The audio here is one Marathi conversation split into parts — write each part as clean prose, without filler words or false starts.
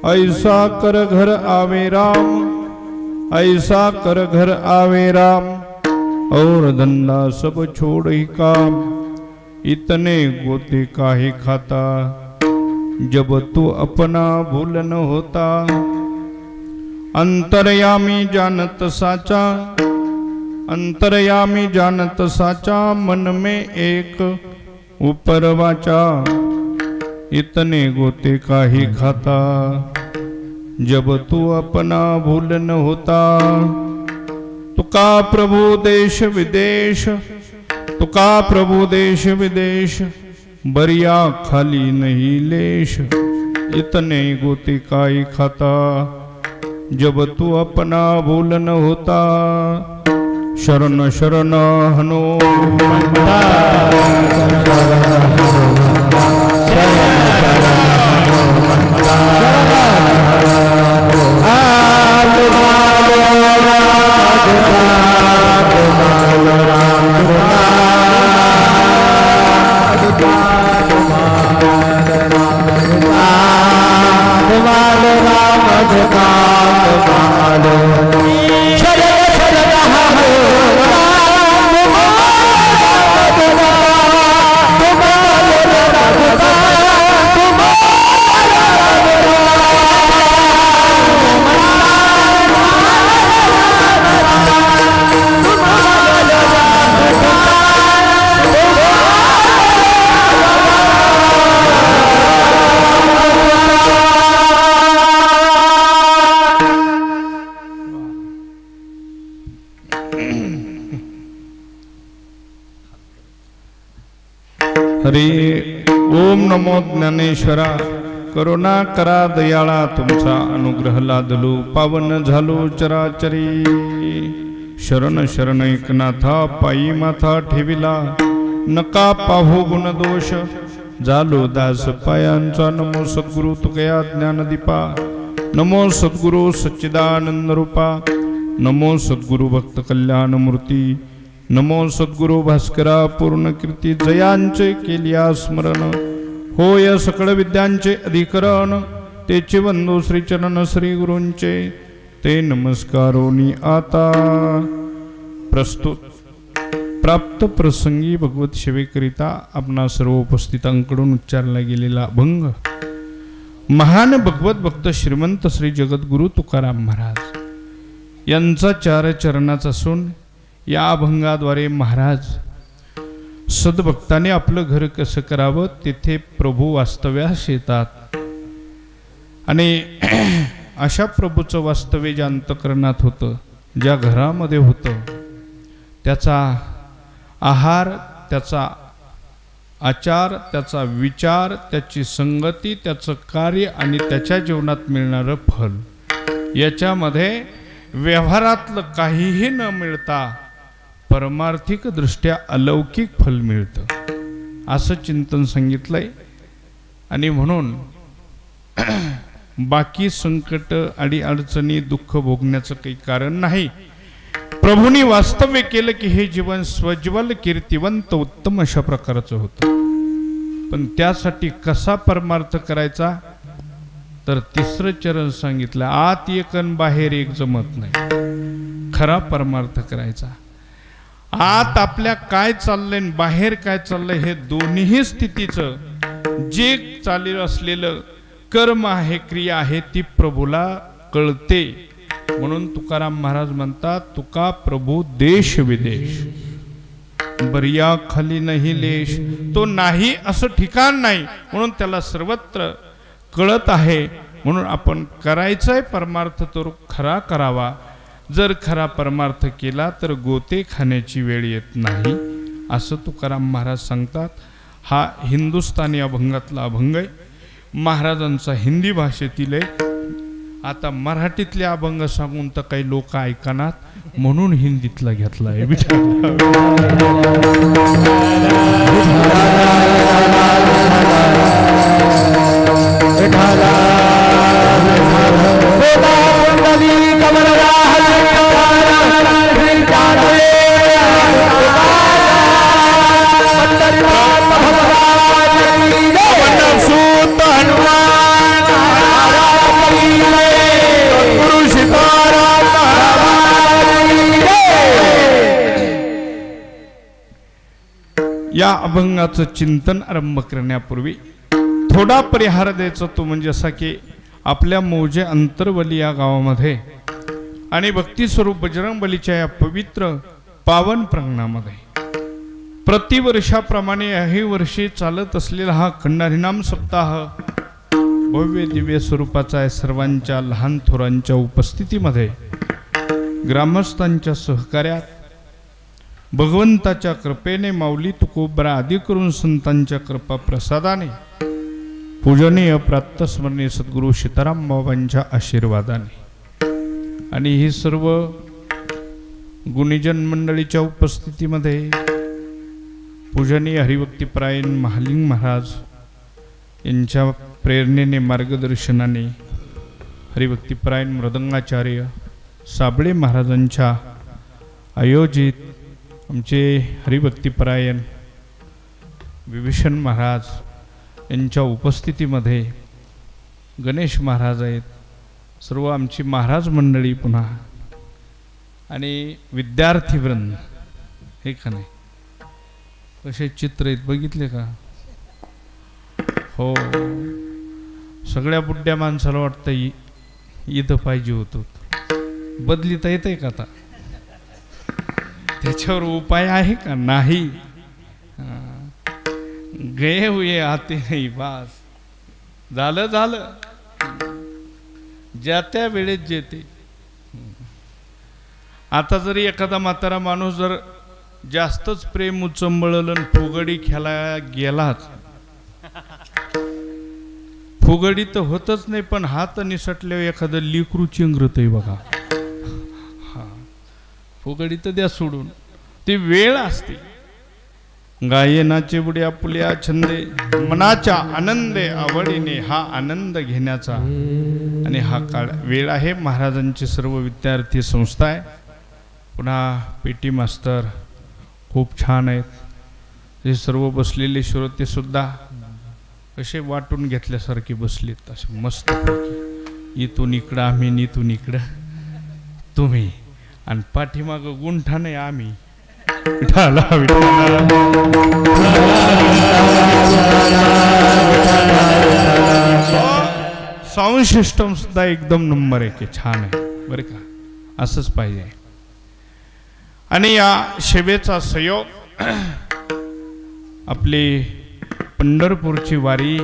ऐसा कर घर आवे राम, ऐसा कर घर आवे राम, और धंधा सब छोड़ ही काम, इतने गोते काहे खाता, जब तू अपना भूल न होता। अंतर्यामी जानत साचा, अंतर्यामी जानत साचा, मन में एक ऊपर वाचा, इतने गोते काहे खाता, जब तू अपना भूल न होता। तुका प्रभु देश विदेश, तुका प्रभु देश विदेश, बरिया खाली नहीं लेश, इतने गोते काहे खाता, जब तू अपना भूल न होता। शरण शरण हनुमंता, हरे ओम नमो ज्ञानेश्वरा। करुणा करा दयाळा, तुमचा अनुग्रह लादलो, पावन झालो चराचरी। शरण शरण एकनाथा, पायी माथा ठेविला, नका पाहू गुण दोष, झालो दास पायांचा। नमो सद्गुरु तुकया ज्ञानदीपा, नमो सद्गुरु सच्चिदानंद रूपा, नमो सद्गुरु भक्त कल्याण मूर्ती, नमो सद्गुरु भास्करा पूर्ण कीर्ती। जयांचे केलिया स्मरण, होय सकळ विद्यांचे अधिकरण, तेचे वंदो श्रीचरण श्री गुरूंचे, ते नमस्कारोनी आता। प्रस्तुत प्राप्त प्रसंगी भगवत सेवेकरिता आपणा सर्व उपस्थितांकडून उच्चारला गेलेला अभंग महान भगवत भक्त श्रीमंत श्री जगद्गुरु तुकाराम महाराज यांचा चार चरणाचा असून, या अभंगाद्वारे महाराज सद्भक्ताने आपलं घर कसं करावं, तिथे प्रभू वास्तव्यास येतात आणि अशा प्रभूचं वास्तव्य ज्या अंतःकरणात होतं, ज्या घरामध्ये होतं, त्याचा आहार, त्याचा आचार, त्याचा विचार, त्याची संगती, त्याचं कार्य आणि त्याच्या जीवनात मिळणारं फल, याच्यामध्ये व्यवहारातलं काहीही न मिळता परमार्थिक दृष्ट्या अलौकिक फल मिळतं, असं चिंतन सांगितलंय। आणि म्हणून बाकी संकट अडी अडचणी दुःख भोगण्याचं काही कारण नाही। प्रभूंनी वास्तव्य केलं की हे जीवन स्वज्वल कीर्तिवंत उत्तम अशा प्रकारचं होतं। पण त्यासाठी कसा परमार्थ करायचा, तर तिसरं चरण सांगितलं, आत एक अन बाहेर एक जमत नाही। खरा परमार्थ करायचा, आत आपल्या काय चाललंय, बाहेर काय चाललंय, हे दोन्ही स्थितीचं जे चालू असलेलं कर्म आहे, क्रिया आहे, ती प्रभूला कळते। म्हणून तुकाराम महाराज म्हणतात, तुका प्रभू देश विदेश, बरिया खाली नाही लेश। तो नाही असं ठिकाण नाही, म्हणून त्याला सर्वत्र कळत आहे। म्हणून आपण करायचंय परमार्थ तो खरा करावा। जर खरा परमार्थ केला तर गोते खाण्याची वेळ येत नाही, असं तुकाराम महाराज सांगतात। हा हिंदुस्थानी अभंगातला अभंग आहे, महाराजांचा हिंदी भाषेतील आहे। आता मराठीतले अभंग सांगून तर काही लोक ऐकणार, म्हणून हिंदीतला घेतला आहे। या अभंगाचं चिंतन आरंभ करण्यापूर्वी थोडा परिहार द्यायचा तो म्हणजे असा की आपल्या मौजे अंतरवली या गावामध्ये आणि भक्ती स्वरूप बजरंगबलीच्या या पवित्र पावन प्रांगणामध्ये प्रतिवर्षाप्रमाणे याही वर्षी चालत असलेला हा खंड हरिनाम सप्ताह भव्य दिव्य स्वरूपाचा आहे. सर्वांच्या लहान थोरांच्या उपस्थितीमध्ये ग्रामस्थांच्या सहकार्यात भगवंताच्या कृपेने माऊली तुकोबरा आदी करून संतांच्या कृपा प्रसादाने पूजनीय प्रातस्मरणीय सद्गुरू सीताराम बाबांच्या आशीर्वादाने आणि ही सर्व गुणीजन मंडळीच्या उपस्थितीमध्ये पूजनीय हरिभक्तीपरायण महालिंग महाराज यांच्या प्रेरणेने मार्गदर्शनाने हरिभक्तीपरायण मृदंगाचार्य साबळे महाराजांच्या आयोजित आमचे हरिभक्तीपरायण विभीषण महाराज यांच्या उपस्थितीमध्ये गणेश महाराज आहेत, सर्व आमची महाराज मंडळी पुन्हा आणि विद्यार्थीवृंद हे का नाही कसे चित्र आहेत बघितले का? हो, सगळ्या बुड्ड्या माणसाला वाटतं इथं पाहिजे होतं. बदलीता येतंय का आता? त्याच्यावर उपाय आहे का? नाही. गए हुए आते नाही, बास झालं झालं, ज्या त्या वेळेत जेते. आता जरी एखादा म्हातारा माणूस जर जास्तच प्रेम उचंबळलं फुगडी खेळायला गेलाच, फुगडी तर होतच नाही पण हात निसटल्यावर एखादं लिकरू चिंगरत आहे बघा. हा, फुगडी तर द्या सोडून, ती वेळ असते. गायनाचे बुड्या पुल्या छंदे मनाच्या आनंदे आवडीने हा आनंद घेण्याचा आणि हा काळ वेळ आहे. महाराजांची सर्व विद्यार्थी संस्था आहे, पुन्हा पेटी मास्तर खूप छान आहेत. हे सर्व बसलेले श्रोते सुद्धा कसे वाटून घेतल्यासारखे बसलेत, असे मस्त. इथून इकडं आम्ही, इथून इकडं तुम्ही, आणि पाठीमागं गुंठाने आम्ही. साऊंड सिस्टम सुद्धा एकदम नंबर 1 छान आहे बरं का, असंच पाहिजे. आणि या सेवेचा सहयोग आपली पंढरपूरची वारी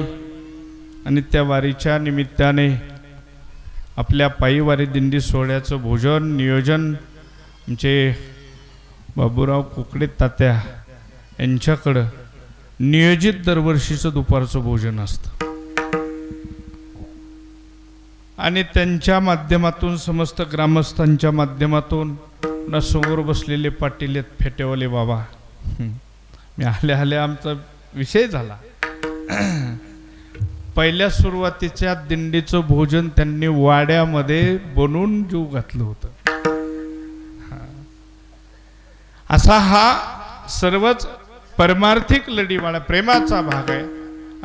आणि त्या वारीच्या निमित्ताने आपल्या पायीवारी दिंडी सोहळ्याचं भोजन नियोजन आमचे बाबूराव कुकडे तात्या यांच्याकडं नियोजित दरवर्षीचं दुपारचं भोजन असतं आणि त्यांच्या माध्यमातून समस्त ग्रामस्थांच्या माध्यमातून ना समोर बसलेले पाटील आहेत फेटेवाले बाबा. मी आल्या आल्या आमचा विषय झाला. पहिल्या सुरुवातीच्या दिंडीचं भोजन त्यांनी वाड्यामध्ये बनवून जीव घातलं होतं. असा हा सर्वच परमार्थिक लढीवाळा प्रेमाचा भाग आहे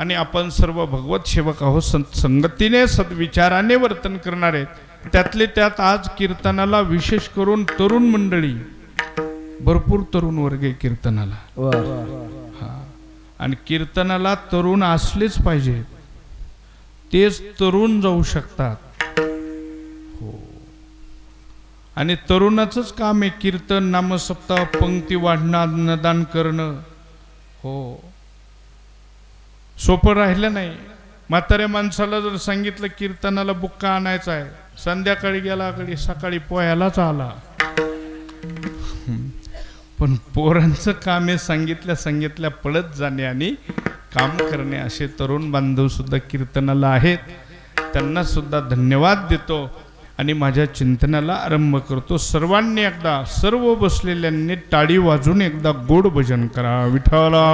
आणि आपण सर्व भगवत सेवक आहोत. संगतीने सद्विचाराने वर्तन करणारे, त्यातले त्यात आज कीर्तनाला विशेष करून तरुण मंडळी, भरपूर तरुण वर्ग आहे कीर्तनाला. आणि कीर्तनाला तरुण असलेच पाहिजे, तेच तरुण जाऊ शकतात. हो, आणि तरुणाचंच काम आहे कीर्तन नामसप्ताह पंक्ती वाढणं अन्नदान करणं. हो, सोपं राहिलं नाही. म्हाताऱ्या माणसाला जर सांगितलं कीर्तनाला बुक्का आणायचा आहे, संध्याकाळी गेला कडे सकाळी पोह्यालाच आला. पण पोरांचं काम आहे सांगितल्या पळत जाणे आणि काम करणे. असे तरुण बांधव सुद्धा कीर्तनाला आहेत, त्यांना सुद्धा धन्यवाद देतो आणि माझ्या चिंतनाला आरंभ करतो. सर्वांनी एकदा, सर्व बसलेल्यांनी टाळी वाजून एकदा गोड भजन करा. विठ्ठला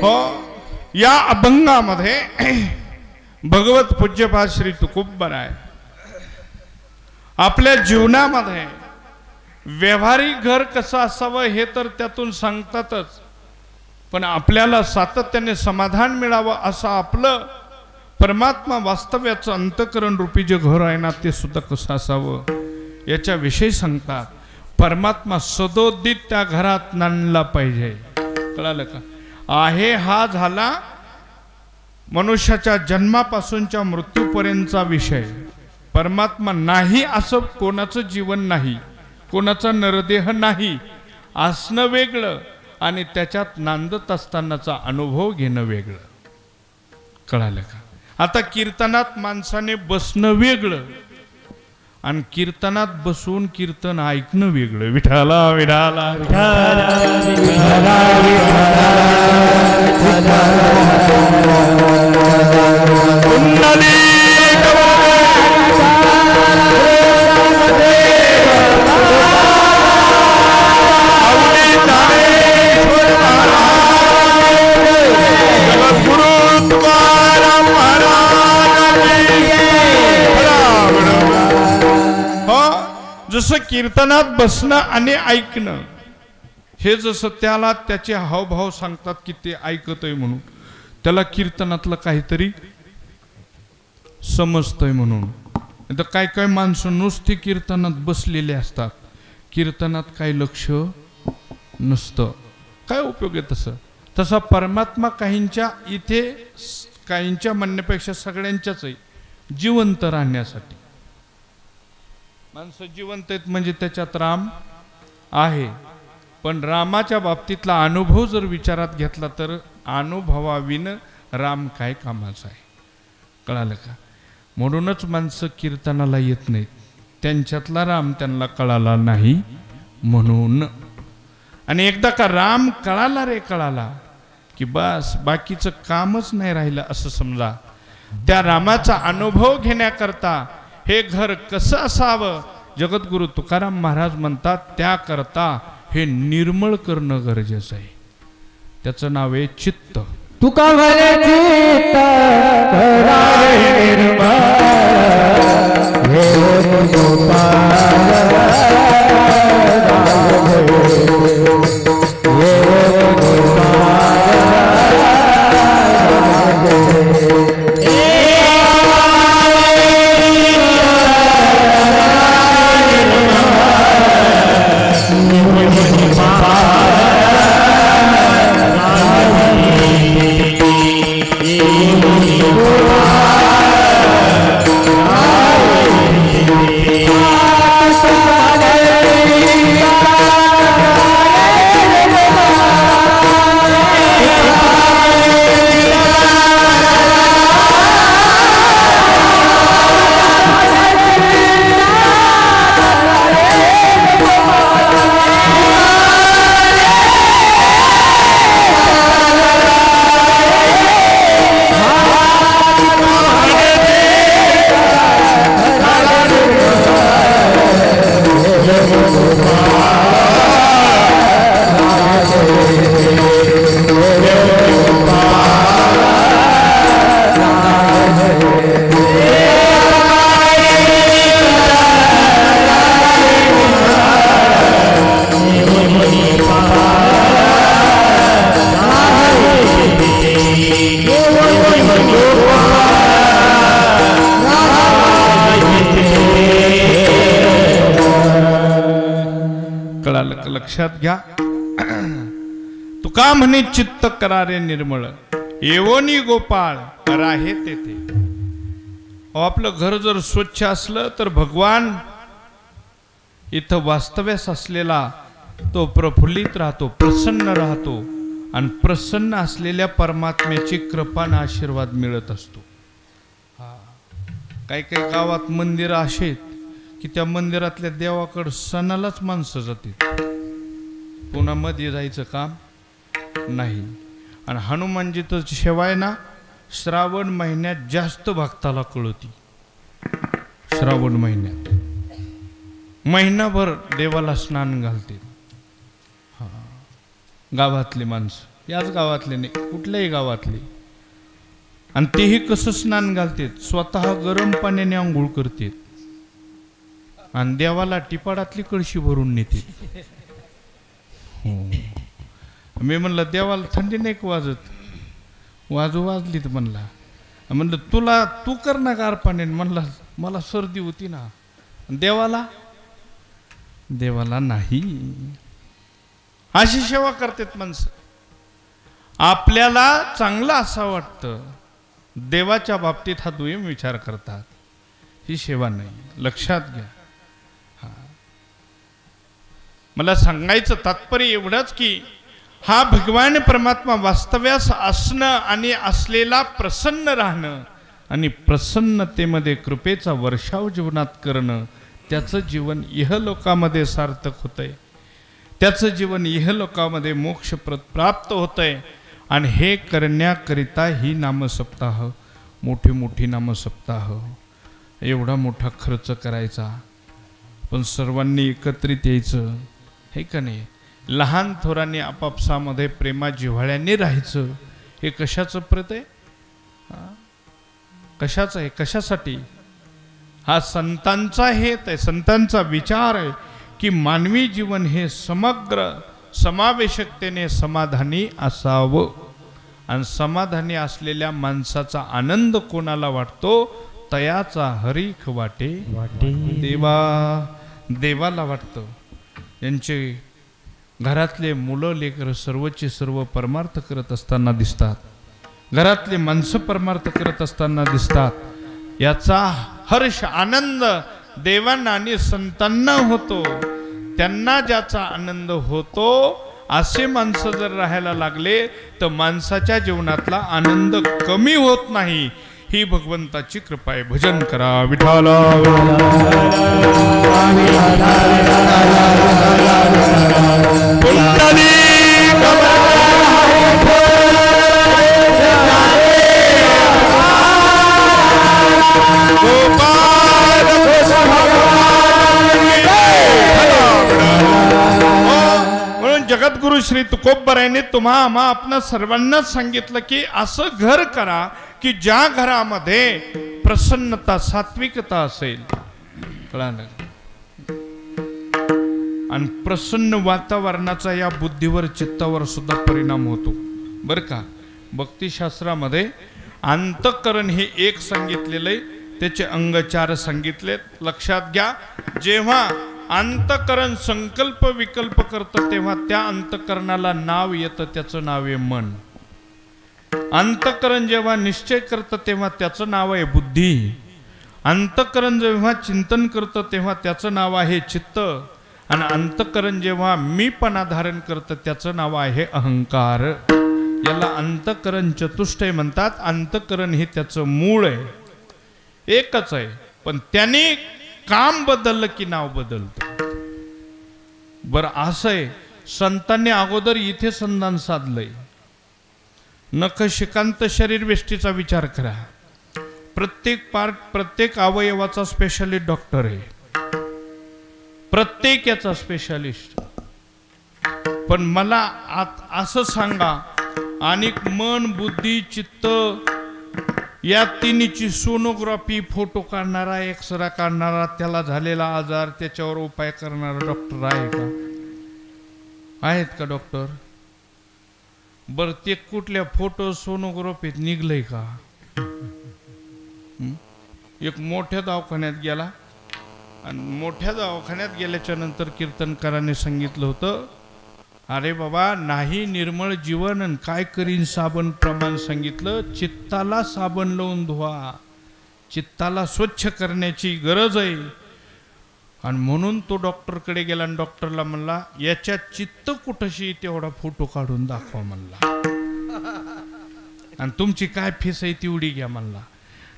हो, या अभंगामध्ये भगवत पूज्यपाद श्री तुकोबराय आपल्या जीवनामध्ये व्यवहारिक घर कसं असावं हे तर त्यातून सांगतातच, पण आपल्याला सातत्याने समाधान मिळावं असं आपलं परमात्मा वास्तव्याचं अंतःकरण रूपी जे घर आहे ना ते सुद्धा कसं असावं याच्याविषयी सांगतात. परमात्मा सदोदित त्या घरात नांदला पाहिजे. कळालं का? आहे हा झाला मनुष्याच्या जन्मापासूनच्या मृत्यूपर्यंतचा विषय. परमात्मा नाही असं कोणाचं जीवन नाही, कोणाचा नरदेह नाही. असणं वेगळं आणि त्याच्यात नांदत असतानाचा अनुभव घेणं वेगळं. कळालं का? आता कीर्तनात माणसाने बसणं वेगळं आणि कीर्तनात बसून कीर्तन ऐकणं वेगळं. विठाला विठाला जसं कीर्तनात बसणं आणि ऐकणं हे जसं त्याला त्याचे हावभाव सांगतात की ते ऐकतोय म्हणून, त्याला कीर्तनातलं काहीतरी समजतंय म्हणून. तर काय काय माणसं नुसती कीर्तनात बसलेले असतात, कीर्तनात काही लक्ष नसतं. काय उपयोग आहे तसं? तसा परमात्मा काहींच्या इथे, काहींच्या म्हणण्यापेक्षा सगळ्यांच्याच आहे जिवंत राहण्यासाठी. माणसं जिवंत आहेत म्हणजे त्याच्यात राम आहे, पण रामाच्या बाबतीतला अनुभव जर विचारात घेतला तर अनुभवाविन राम काय कामाचा आहे. कळालं का? म्हणूनच माणसं कीर्तनाला येत नाहीत, त्यांच्यातला राम त्यांना कळाला नाही म्हणून. आणि एकदा का राम कळाला रे कळाला की बस बाकीचं कामच नाही राहिलं असं समजा. त्या रामाचा अनुभव घेण्याकरता हे घर कसं असावं जगद्गुरु तुकाराम महाराज म्हणतात, त्याकरता हे निर्मळ करणं गरजेचं आहे. त्याचं नाव आहे चित्त. तुका म्हणे चित्त करावे निर्मळ, लक्षात घ्या. तुका म्हणे चित्त करारे निर्मळ, येवोनी गोपाळ राहे तेथे. आपलं घर जर स्वच्छ असलं तर भगवान इथं वास्तव्यास असलेला तो प्रफुल्लित राहतो, प्रसन्न राहतो आणि प्रसन्न असलेल्या परमात्म्याची कृपा आणि आशीर्वाद मिळत असतो. काही काही गावात मंदिर असे की त्या मंदिरातल्या देवाकडे सणालाच माणसं जातात, पुन्हा मध्ये जायचं काम नाही. आणि हनुमानजी तर शेवाय ना श्रावण महिन्यात जास्त भक्ताला कळती. श्रावण महिन्यात महिनाभर देवाला स्नान घालते. गावातली माणसं, याच गावातले नाही कुठल्याही गावातले. आणि तेही कसं स्नान घालतात, स्वतः गरम पाण्याने आंघोळ करतात. आणि देवाला टिपाडातली कळशी भरून नेते. मी म्हणलं देवाला थंडी नाही का वाजत? वाजली तर म्हणला. म्हणलं तुला तू कर ना गार पाण्याने. म्हणला मला सर्दी होती ना. देवाला नाही. अशी सेवा करतात माणसं. आपल्याला चांगलं असं वाटतं, देवाच्या बाबतीत हा दुय्यम विचार करतात. ही सेवा नाही, लक्षात घ्या. मला सांगायचं तात्पर्य एवढंच की हा भगवान परमात्मा वास्तव्यास असणं आणि असलेला प्रसन्न राहणं आणि प्रसन्नतेमध्ये कृपेचा वर्षाव जीवनात करणं, त्याचं जीवन इहलोकामध्ये सार्थक होतंय. त्याचं जीवन इहलोकामध्ये मोक्ष प्राप्त होतंय. आणि हे करण्याकरिता ही नामसप्ताह, मोठी नामसप्ताह, एवढा मोठा खर्च करायचा. पण सर्वांनी एकत्रित यायचं, हे का नाही? लहान थोरांनी आपापसामध्ये प्रेमा जिव्हाळ्याने राहायचं. हे कशाचं प्रत आहे? कशाचं आहे? कशासाठी? हा संतांचा हेत आहे, संतांचा विचार आहे की मानवी जीवन हे समग्र समावेशकतेने समाधानी असावं. आणि समाधानी असलेल्या माणसाचा आनंद कोणाला वाटतो? तयाचा हरीख वाटे देवाला वाटतं. यांचे घरातले मुलं लेकर सर्वचे सर्व परमार्थ करत असताना दिसतात. घरातले माणसं परमार्थ करत असताना दिसतात. याचा हर्ष आनंद देवांना आणि संतांना होतो. त्यांना ज्याचा आनंद होतो असे माणसं जर राहायला लागले तर माणसाच्या जीवनातला आनंद कमी होत नाही. ही भगवंताची कृपा आहे. भजन करा विठाला. जगद्गुरु श्री तुकोबरायाने तुम्हा आम्हा आपणा सर्वांना सांगितलं की असं घर करा की ज्या घरामध्ये प्रसन्नता सात्विकता असेल. कळालं? आणि प्रसन्न वातावरणाचा या बुद्धीवर चित्तावर सुद्धा परिणाम होतो बर का. भक्तिशास्त्रामध्ये अंतःकरण हे एक सांगितलेलं आहे, त्याचे अंग 4 सांगितले. लक्षात घ्या, जेव्हा अंतःकरण संकल्प विकल्प करतं तेव्हा त्या अंतःकरणाला नाव येतं, त्याचं नाव आहे मन. अंतःकरण जेव्हा निश्चय करतं तेव्हा त्याचं नाव आहे बुद्धी. अंतःकरण जेव्हा चिंतन करतं तेव्हा त्याचं नाव आहे चित्त. आणि अंतःकरण जेव्हा मीपणा धारण करतं त्याचं नाव आहे अहंकार. याला अंतःकरण चतुष्टय म्हणतात. अंतःकरण हे त्याचं मूळ आहे, एकच आहे, पण त्याने काम बदललं की नाव बदलतं. बरं असं आहे, संतांनी अगोदर इथे संधान साधलंय. नखशिकांत शरीर वेष्टीचा विचार करा. प्रत्येक पार्ट, प्रत्येक अवयवाचा स्पेशालिस्ट डॉक्टर आहे, प्रत्येक याचा स्पेशालिस्ट. पण मला असं सांगा, आणि मन बुद्धी चित्त या तिन्हीची सोनोग्राफी, फोटो काढणारा, एक्सरा काढणारा, त्याला झालेला आजार त्याच्यावर उपाय करणारा डॉक्टर आहे का? आहेत का डॉक्टर? बर ते कुठल्या फोटो सोनोग्राफीत निघलंय का? एक मोठ्या दवाखान्यात गेला आणि मोठ्या दवाखान्यात गेल्याच्या नंतर कीर्तनकाराने सांगितलं होतं, अरे बाबा नाही निर्मळ जीवन आणि काय करीन साबण प्रमाण सांगितलं. चित्ताला साबण लावून धुवा, चित्ताला स्वच्छ करण्याची गरज आहे. आणि म्हणून तो डॉक्टरकडे गेला आणि डॉक्टरला म्हणला, याच्या चित्त कुठशी तेवढा फोटो काढून दाखवा म्हणला, आणि तुमची काय फीस आहे तेवढी घ्या म्हणला.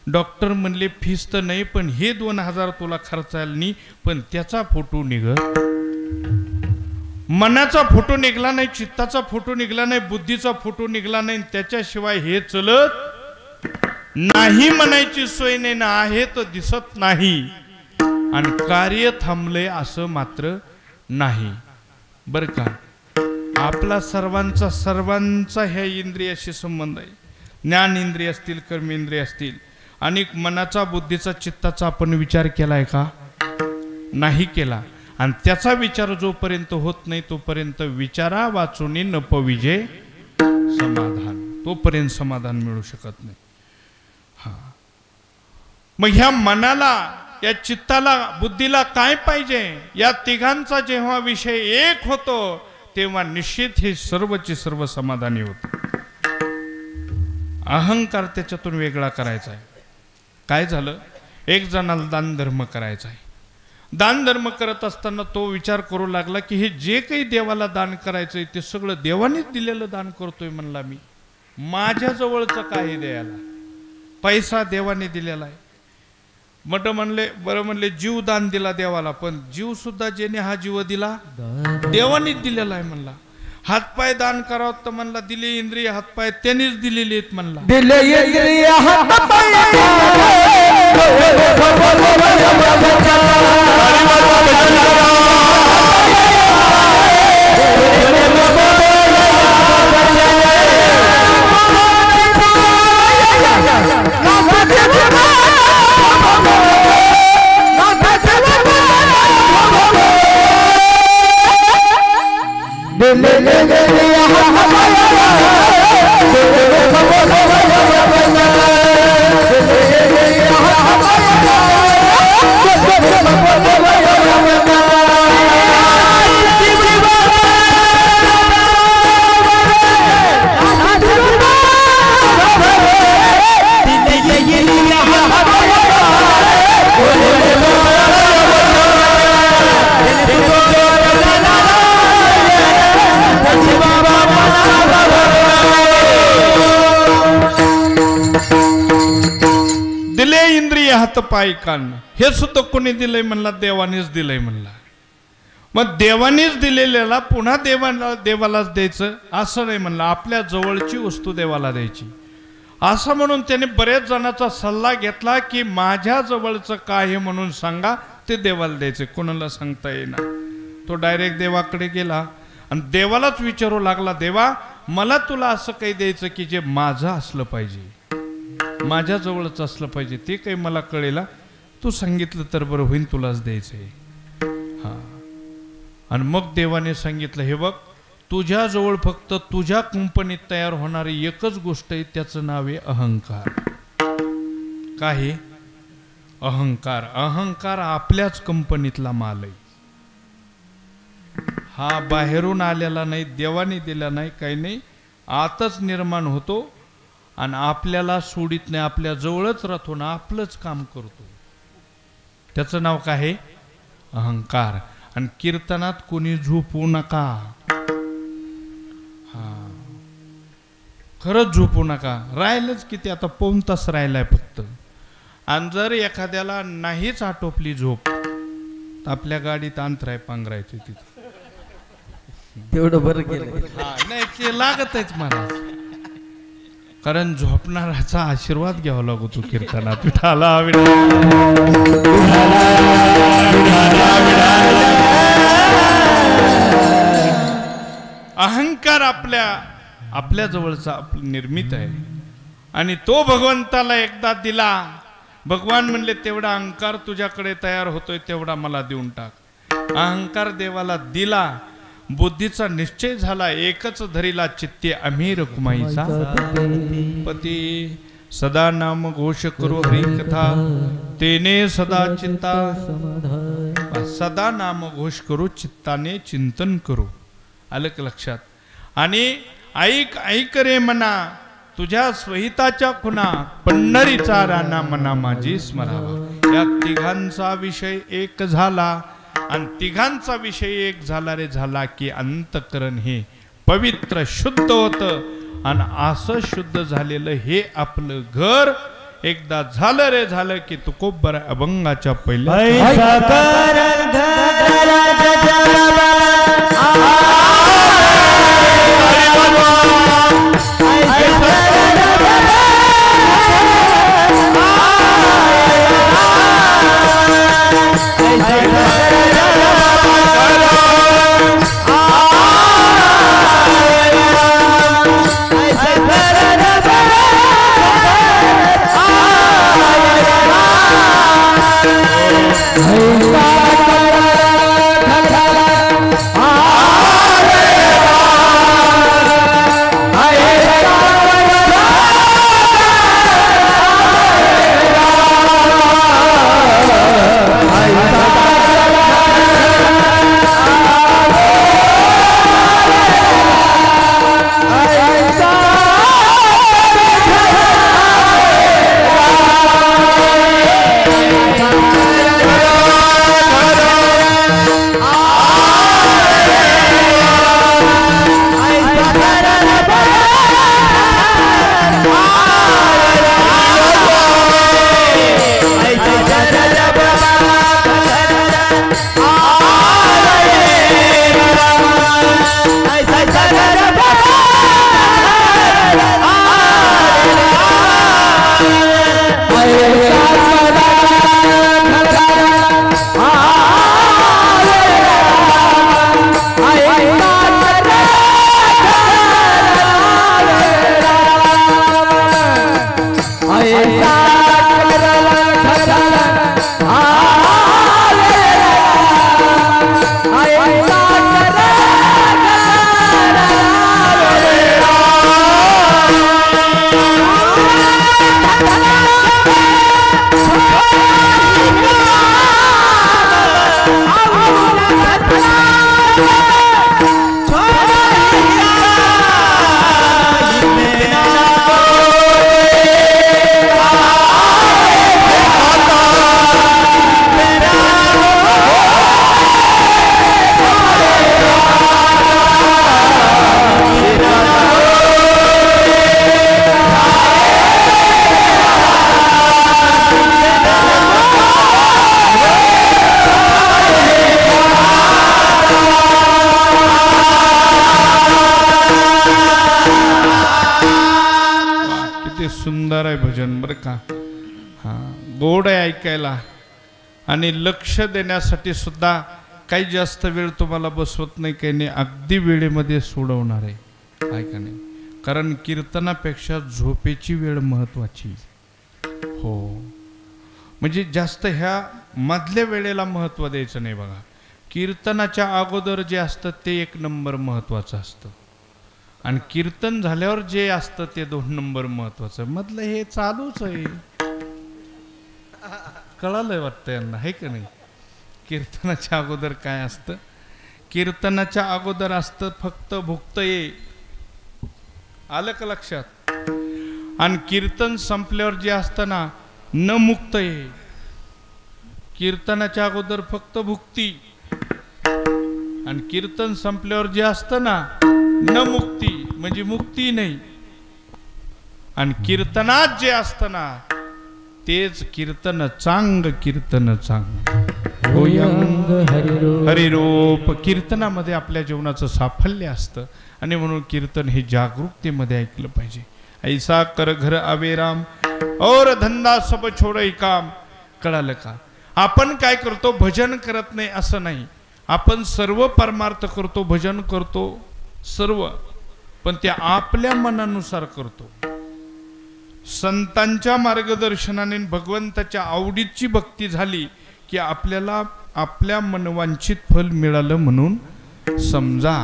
डॉक्टर म्हणले फीस तर नाही, पण हे 2000 तुला खर्चायला नाही, पण त्याचा फोटो निघत. मनाचा फोटो निघला नाही, चित्ताचा फोटो निघला नाही, बुद्धीचा फोटो निघला नाही, त्याच्याशिवाय हे चलत नाही. म्हणायची सोय नाही ना, आहे तर दिसत नाही. आणि कार्य थांबले असं मात्र नाही बर का. आपला सर्वांचा ह्या इंद्रियाशी संबंध आहे. ज्ञान इंद्रिय असतील, कर्मेंद्रिय असतील, आणि मनाचा बुद्धीचा चित्ताचा आपण विचार केलाय का? नाही केला आणि त्याचा विचार जोपर्यंत होत नाही तोपर्यंत विचारा वाचून नपविजे समाधान, तोपर्यंत समाधान मिळू शकत नाही. हा, मग ह्या मनाला, या चित्ताला, बुद्धीला काय पाहिजे? या तिघांचा जेव्हा विषय एक होतो तेव्हा निश्चित हे सर्वचे सर्व समाधानी होते. अहंकार त्याच्यातून वेगळा करायचा आहे. काय झालं, एक जणाला दान धर्म करायचा आहे. दान धर्म करत असताना तो विचार करू लागला की हे जे काही देवाला दान करायचंय ते सगळं देवानेच दिलेलं दान करतोय. म्हणला मी माझ्या जवळचं काय द्यायला, पैसा देवाने दिलेला आहे. म्हणले बरं, म्हणले जीव दान दिला देवाला, पण जीव सुद्धा ज्याने हा जीव दिला देवानेच दिलेला आहे. म्हणला हातपाय दान करावं तर म्हणला दिले इंद्रिय हातपाय त्यांनीच दिलेले आहेत. म्हणला दिले इंद्रिय हातपाय हातपाय कान हे सुद्धा कोणी दिलंय? म्हणला देवानेच दिलंय. म्हणला मग देवानेच दिलेल्याला पुन्हा देवालाच द्यायचं असं नाही. म्हणलं आपल्या जवळची वस्तू देवाला द्यायची असं म्हणून त्याने बरेच जणांचा सल्ला घेतला की माझ्या जवळचं काय आहे म्हणून सांगा, ते देवाला द्यायचं. कोणाला सांगता येईना. तो डायरेक्ट देवाकडे गेला आणि देवालाच विचारू लागला, देवा मला तुला असं काही द्यायचं की जे माझं असलं पाहिजे, माझ्या जवळच असलं पाहिजे. ते काही मला कळेला, तू सांगितलं तर बरं होईन, तुलाच द्यायचंय. हा, आणि मग देवाने सांगितलं, हे बघ तुझ्याजवळ फक्त तुझ्या कंपनीत तयार होणारी एकच गोष्ट आहे, त्याचं नाव आहे अहंकार. काय? अहंकार. अहंकार आपल्याच कंपनीतला माल आहे. हा बाहेरून आलेला नाही, देवाने दिला नाही, काही नाही, आतच निर्माण होतो आणि आपल्याला सोडित नाही, आपल्या जवळच राहतो ना, आपलंच काम करतो. त्याचं नाव काय आहे? अहंकार. आणि कीर्तनात कोणी झोपू नका. हा, खरंच झोपू नका. राहिलंच किती, आता 5 तास राहिलाय फक्त. आणि जर एखाद्याला नाहीच आटोपली झोप तर आपल्या गाडीत अंतराय पांघरायचे तिथे. तेवढं बरं केलं. हा, नाही ते लागतच मला, कारण झोपणाराचा आशीर्वाद घ्यावा लागतो कीर्तनात. विठाला अहंकार आपल्या जवळचा निर्मित आहे आणि तो भगवंताला एकदा दिला. भगवान म्हणले तेवढा अहंकार तुझ्याकडे तयार होतोय तेवढा मला देऊन टाक. अहंकार देवाला दिला, बुद्धीचा निश्चय झाला, एकच धरीला चित्ते आम्ही रकुमाईचा पती. सदा नाम घोष करू हरी कथा, तेने सदा चिंता. सदा नाम घोष करू, चित्ताने चिंतन करू. आलं का लक्षात? आणि ऐक ऐक रे मना, तुझ्या स्वहिताच्या खुना, पंढरीचा राणा मना माझी स्मरावा. या तिघांचा विषय एक झाला आणि तिघांचा विषय एक झाला रे झाला की अंतकरण हे पवित्र शुद्ध होतं. आणि असं शुद्ध झालेलं हे आपलं घर एकदा झालं रे झालं की तुकोबर अभंगाच्या पहिल्या Hey, ऐसा करला ठरला सुंदर आहे भजन बरं का. हा गोड आहे ऐकायला आणि लक्ष देण्यासाठी सुद्धा काही जास्त वेळ तुम्हाला बसवत नाही, काही नाही, अगदी वेळेमध्ये सोडवणार आहे ऐका नाही. कारण कीर्तनापेक्षा झोपेची वेळ महत्वाची. हो म्हणजे जास्त ह्या मधल्या वेळेला महत्व द्यायचं नाही बघा. कीर्तनाच्या अगोदर जे असतं ते 1 नंबर महत्वाचं असतं आणि कीर्तन झाल्यावर जे असतं ते 2 नंबर महत्वाचं. मधलं हे चालूच आहे. कळालंय वाटतं यांना आहे का नाही. कीर्तनाच्या अगोदर काय असतं? कीर्तनाच्या अगोदर असतं फक्त भुक्त ये. आलं का लक्षात? आणि कीर्तन संपल्यावर जे असतं ना न मुक्त ये. कीर्तनाच्या अगोदर फक्त भुक्ती आणि कीर्तन संपल्यावर जे असतं ना न मुक्ती म्हणजे मुक्ती नाही. आणि कीर्तनात जे असतं ना तेच कीर्तन चांग. कीर्तन चांग हरिरूप. कीर्तनामध्ये आपल्या जीवनाचं साफल्य असतं आणि म्हणून कीर्तन हे जागरूकतेमध्ये ऐकलं पाहिजे. ऐसा कर घर आवे राम और धंदा सब छोड़ काम. कळालं का? आपण काय करतो? भजन करत नाही असं नाही. आपण सर्व परमार्थ करतो, भजन करतो सर्व, पण ते आपल्या मनानुसार करतो. संतांच्या मार्गदर्शनाने भगवंताच्या आवडीची भक्ती झाली की आपल्याला आपल्या मनवांछित फल मिळालं म्हणून समजा.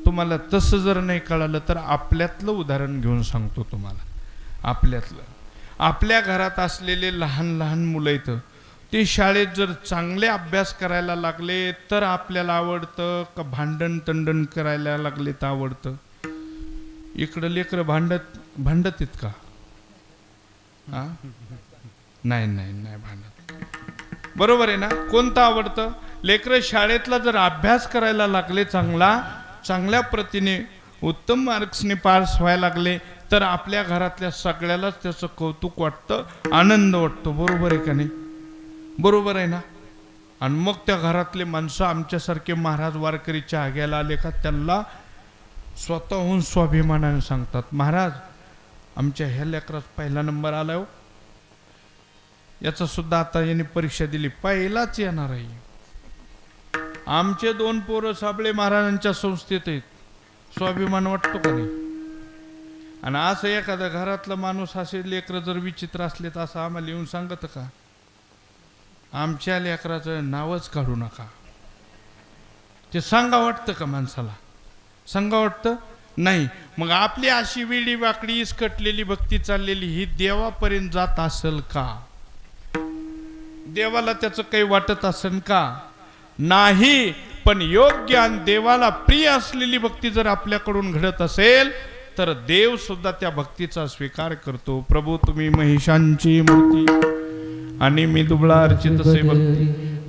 तुम्हाला तसं जर नाही कळालं तर आपल्यातलं उदाहरण घेऊन सांगतो तुम्हाला. आपल्यातलं आपल्या घरात असलेले लहान लहान मुलं इथं ते शाळेत जर चांगले अभ्यास करायला लागले तर आपल्याला आवडतं का भांडण तंडण करायला लागले तर आवडतं? इकडं लेकरं भांडत आहेत का? नाही नाही नाही भांडत. बरोबर आहे ना? कोणतं आवडतं? लेकरं शाळेतला जर अभ्यास करायला लागले चांगल्या प्रतीने उत्तम मार्क्सने पास व्हायला लागले तर आपल्या घरातल्या सगळ्यालाच त्याचं कौतुक वाटतं, आनंद वाटतो. बरोबर आहे का नाही? बरोबर आहे ना? आणि मग त्या घरातले माणसं आमच्यासारखे महाराज वारकरीच्या आग्याला आले का त्यांना स्वतःहून स्वाभिमानाने सांगतात, महाराज आमच्या ह्या लेकरात 1ला नंबर आला हो. याचा सुद्धा आता याने परीक्षा दिली, पहिलाच येणार आहे. आमचे 2 पोरं साबळे महाराजांच्या संस्थेत आहेत. स्वाभिमान वाटतो का नाही? आणि असं एखाद्या घरातला माणूस असे लेकरं जर विचित्र असले तर असं आम्हाला येऊन सांगत का? आमच्या लेकराचं नावच काढू नका. ते सांगा वाटतं का माणसाला? सांगा वाटतं नाही. मग आपली अशी वेडी वाकडी इसकटलेली भक्ती चाललेली ही देवापर्यंत जात असेल का? देवाला त्याचं काही वाटत असेल का? नाही. पण योग्य आणि देवाला प्रिय असलेली भक्ती जर आपल्याकडून घडत असेल तर देव सुद्धा त्या भक्तीचा स्वीकार करतो. प्रभू तुम्ही महिषांची मूर्ती आणि मी दुबळा अर्चित असे भक्ती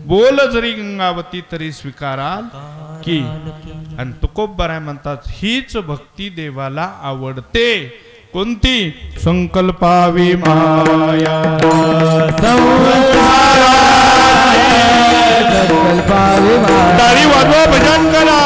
बोल जरी गंगावती तरी स्वीकाराल की. आणि तुकोबराय म्हणतात हीच भक्ती देवाला आवडते. कोणती? संकल्पावी माया टाळी वाजवा, भजन करा.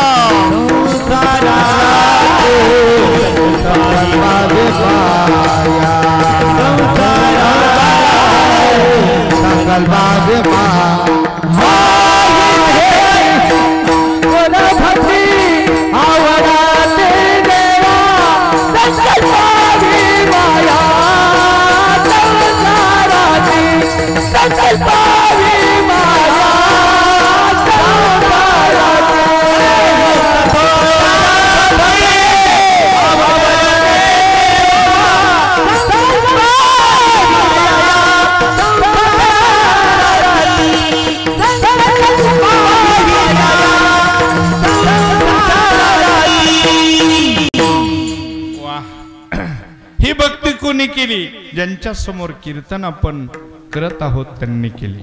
केली, ज्यांच्या समोर कीर्तन आपण करत आहोत त्यांनी केली.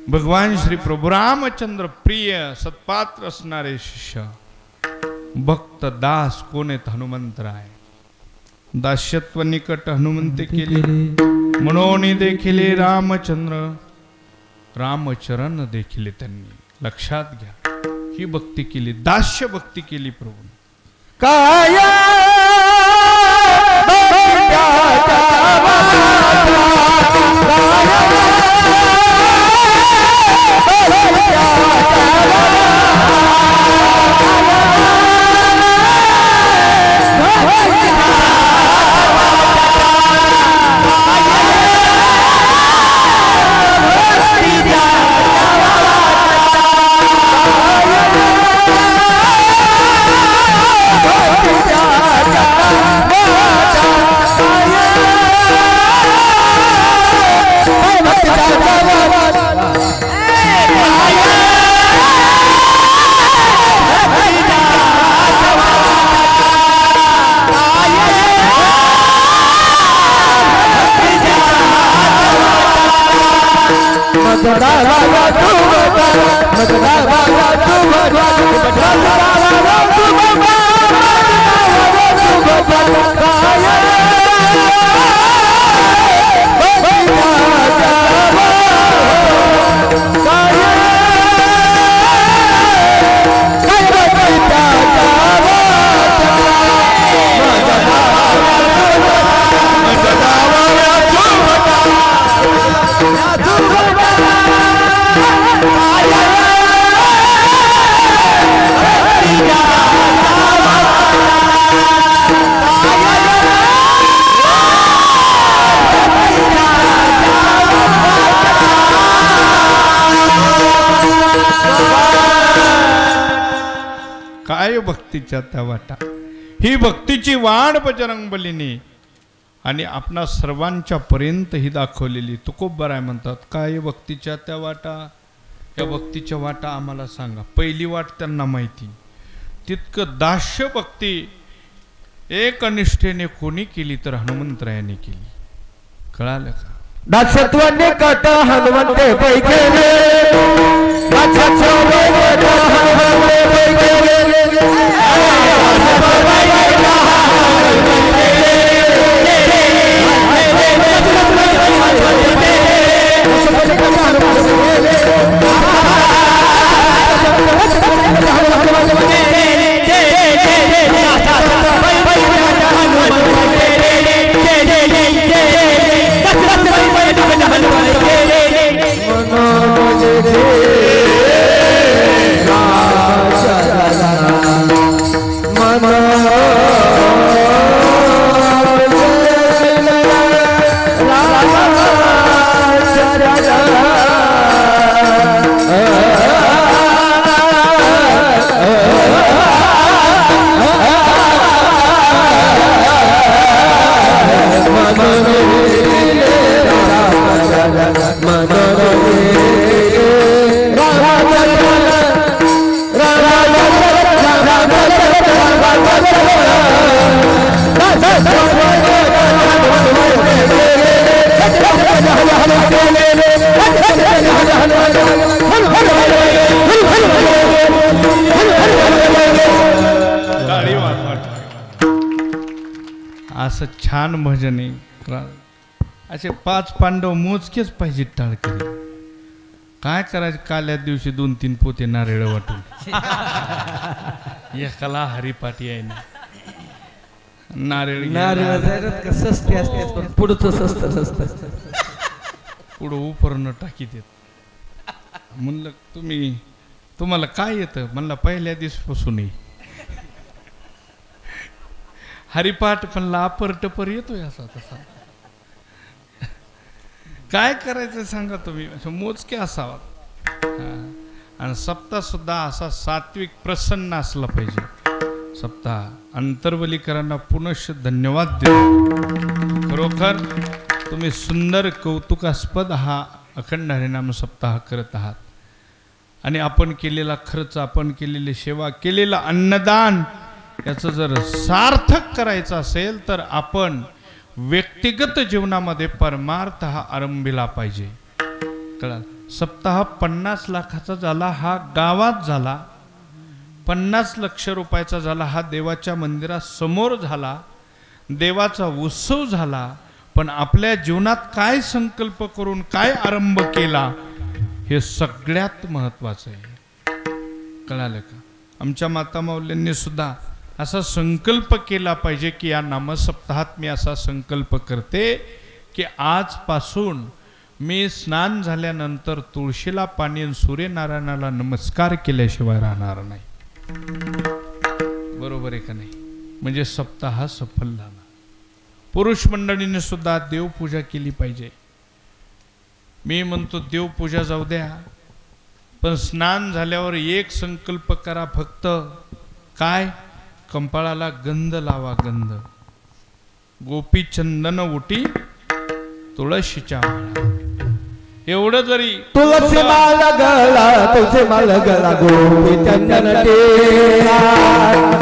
भगवान श्री प्रभू रामचंद्र प्रिय सत्पात्र असणारे शिष्य भक्त दास कोण आहेत? हनुमंतराय. दास्यत्व निकट हनुमंत केले, म्हणून देखील रामचंद्र रामचरण देखील त्यांनी. लक्षात घ्या, ही भक्ती केली, दास्य भक्ती केली प्रभू. काया भक्तीच्या त्या वाटा, ही भक्तीची वाण बजरंगबलीने आणि आपणा सर्वांच्या पर्यंत ही दाखवलेली. तुकोबराय म्हणतात, काय भक्तीच्या त्या वाटा, या भक्तीच्या वाटा आम्हाला सांगा. पहिली वाट त्यांना माहिती, तितकं दास्य भक्ती एक निष्ठेने कोणी केली तर हनुमंतरायाने केली. कळालं का? दासत्व निकट हनुमंते पैकेले, असं छान भजने. असे 5 पांडव मोजकेच पाहिजे टाळकरी. काय करायचं, काल्या दिवशी 2-3 पोते नारळ वाटून एकाला हरिपाठी आहे ना, नारळ स्वस्त असते, पुढचं स्वस्त नसतं, पुढं उपरनं टाकी देत. म्हणलं तुम्हाला काय येतं? म्हणलं पहिल्या दिवसापासून हरिपाठ. पण अपर टपर येतोय असा तसा. काय करायचं सांगा तुम्ही, मोजके असावा. आणि सप्ताह सुद्धा असा सात्विक प्रसन्न असला पाहिजे. सप्ताह अंतर्वलीकरांना पुनश्च धन्यवाद देतो. खरोखर तुम्ही सुंदर कौतुकास्पद हा अखंड हरिनाम सप्ताह करत आहात. आणि आपण केलेला खर्च, आपण केलेली सेवा, केलेलं अन्नदान याचं जर सार्थक करायचं असेल तर आपण व्यक्तिगत जीवनामध्ये परमार्थ हा आरंभीला पाहिजे. कळाल. सप्ताह 50 लाखाचा झाला हा गावात झाला, 50 लक्ष रुपयाचा झाला हा देवाच्या मंदिरासमोर झाला, देवाचा उत्सव झाला, पण आपल्या जीवनात काय संकल्प करून काय आरंभ केला हे सगळ्यात महत्वाचं आहे. कळालं का. आमच्या माता माऊल्यांनी सुद्धा असा संकल्प केला पाहिजे की या नामसप्ताहात मी असा संकल्प करते की आजपासून मी स्नान झाल्यानंतर तुळशीला पाणी आणि सूर्यनारायणाला नमस्कार केल्याशिवाय राहणार नाही. बरोबर आहे का नाही. म्हणजे सप्ताह सफल झाला. पुरुष मंडळीने सुद्धा देवपूजा केली पाहिजे. मी म्हणतो देवपूजा जाऊ द्या, पण स्नान झाल्यावर एक संकल्प करा फक्त. काय. कंपाळाला गंध लावा. गंध. गोपी चंदन उटी तुळशीच्या माळा. एवढं जरी. तुळसी माला गळा तुझे माला गळा गोपी चंदन तेरा.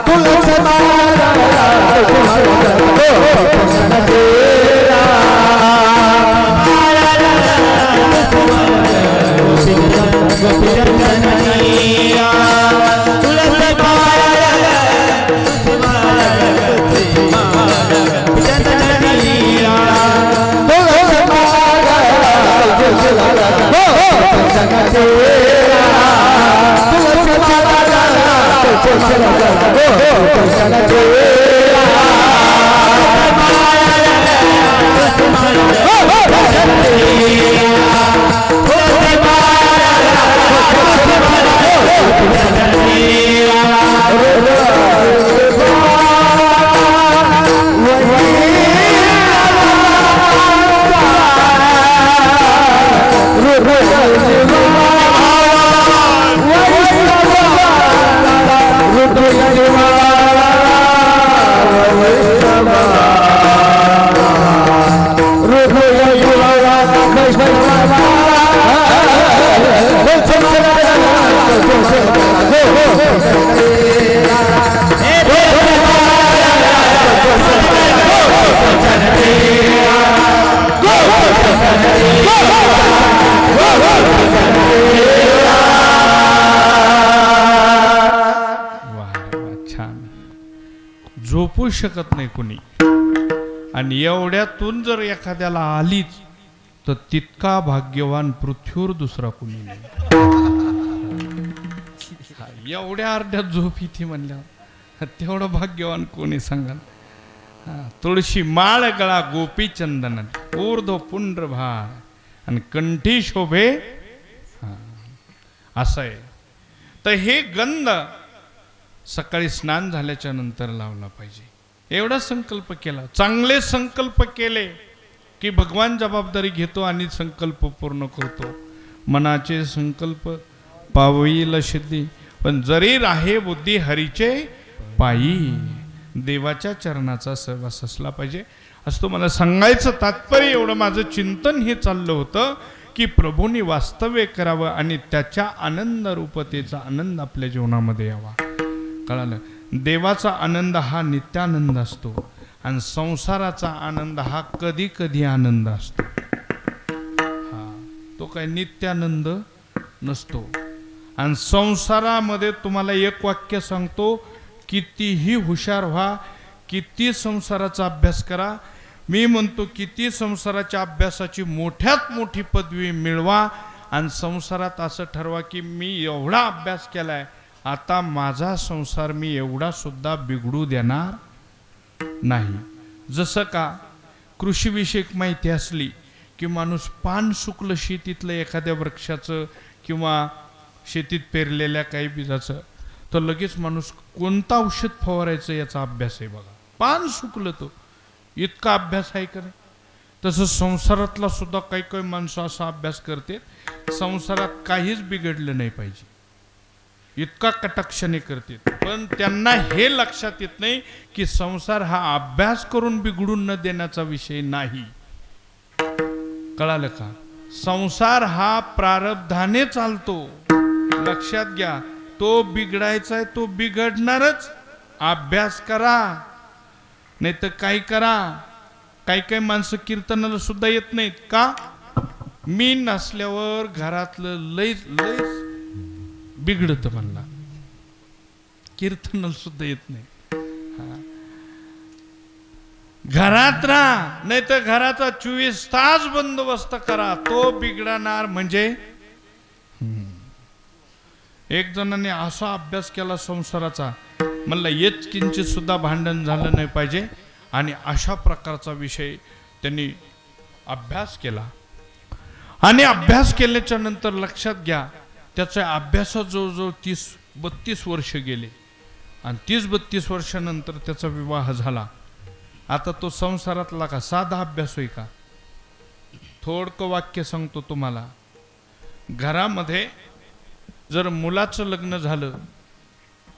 तुळसी माला गळा तुझे माला गळा गोपी चंदन तेरा. गोपी चंदन तेरा. तुळसी माला झोपू शकत नाही कुणी. आणि एवढ्यातून जर एखाद्याला आलीच तर तितका भाग्यवान पृथ्वीवर दुसरा कुणी नाही. एवढ्या अर्ध्यात झोप इथे म्हणल्यावर तेवढं भाग्यवान कोणी सांगा. तुळशी माळ गळा गोपी चंदन ऊर्ध्व पुंड्र भार आणि कंठी शोभे. असं आहे. तर हे गंध सकाळी स्नान झाल्याच्या नंतर लावला पाहिजे. एवढा संकल्प केला. चांगले संकल्प केले की भगवान जबाबदारी घेतो आणि संकल्प पूर्ण करतो. मनाचे संकल्प पावईल सिद्धी, पण जरी राहे बुद्धी हरीचे पायी. देवाच्या चरणाचा सहवास असला पाहिजे. असं मला सांगायचं तात्पर्य एवढं. माझं चिंतन हे चाललं होतं की प्रभूंनी वास्तव्य करावं आणि त्याच्या आनंद रूपतेचा आनंद आपल्या जीवनामध्ये यावा. कळालं. देवाचा आनंद हा नित्यानंद असतो आणि संसाराचा आनंद हा कधी कधी आनंद असतो. तो काय नित्यानंद नसतो. आणि संसारामध्ये तुम्हाला एक वाक्य सांगतो, कितीही हुशार व्हा, किती संसाराचा अभ्यास करा, मी म्हणतो किती संसाराच्या अभ्यासाची मोठ्यात मोठी पदवी मिळवा आणि संसारात असं ठरवा की मी एवढा अभ्यास केलाय, आता माझा संसार मी एवढा सुद्धा बिघडू देणार नाही. जसं का कृषीविषयक माहिती असली की माणूस पान सुकलं शेतीतलं एखाद्या वृक्षाचं किंवा शेतीत पेरलेल्या काही बीजाचं, तर लगेच माणूस कोणता औषध फवारायचं याचा अभ्यास आहे बघा. पान सुकलं तो इतका अभ्यास आहे का नाही. तसं संसारातला सुद्धा काही काही माणसं असा अभ्यास करते संसारात काहीच बिघडलं नाही पाहिजे, इतका कटाक्षाने करते. पण त्यांना हे लक्षात येत नाही की संसार हा अभ्यास करून बिघडून न देण्याचा विषय नाही. कळालं का. संसार हा प्रारब्धाने चालतो. लक्षात घ्या. तो बिघडायचा आहे तो बिघडणारच. अभ्यास करा नाही तर काही करा, काही काही माणसं कीर्तनाला सुद्धा येत नाहीत का? मी नसल्यावर घरातलं लय लय बिघडत म्हणला, कीर्तनाला सुद्धा येत नाही. घरात राहा, नाही तर घराचा 24 तास बंदोबस्त करा, तो बिघडणार. म्हणजे एक जणांनी असा अभ्यास केला संसाराचा, म्हणला येत किंचित सुद्धा भांडण झालं नाही पाहिजे, आणि अशा प्रकारचा विषय त्यांनी अभ्यास केला. आणि अभ्यास केल्याच्या नंतर लक्षात घ्या, त्याच्या अभ्यासात जवळजवळ 30-32 वर्ष गेले, आणि 30-32 वर्षानंतर त्याचा विवाह झाला. आता तो संसारातला का साधा अभ्यास होई का? थोडकं वाक्य सांगतो तुम्हाला. घरामध्ये जर मुलाचं लग्न झालं,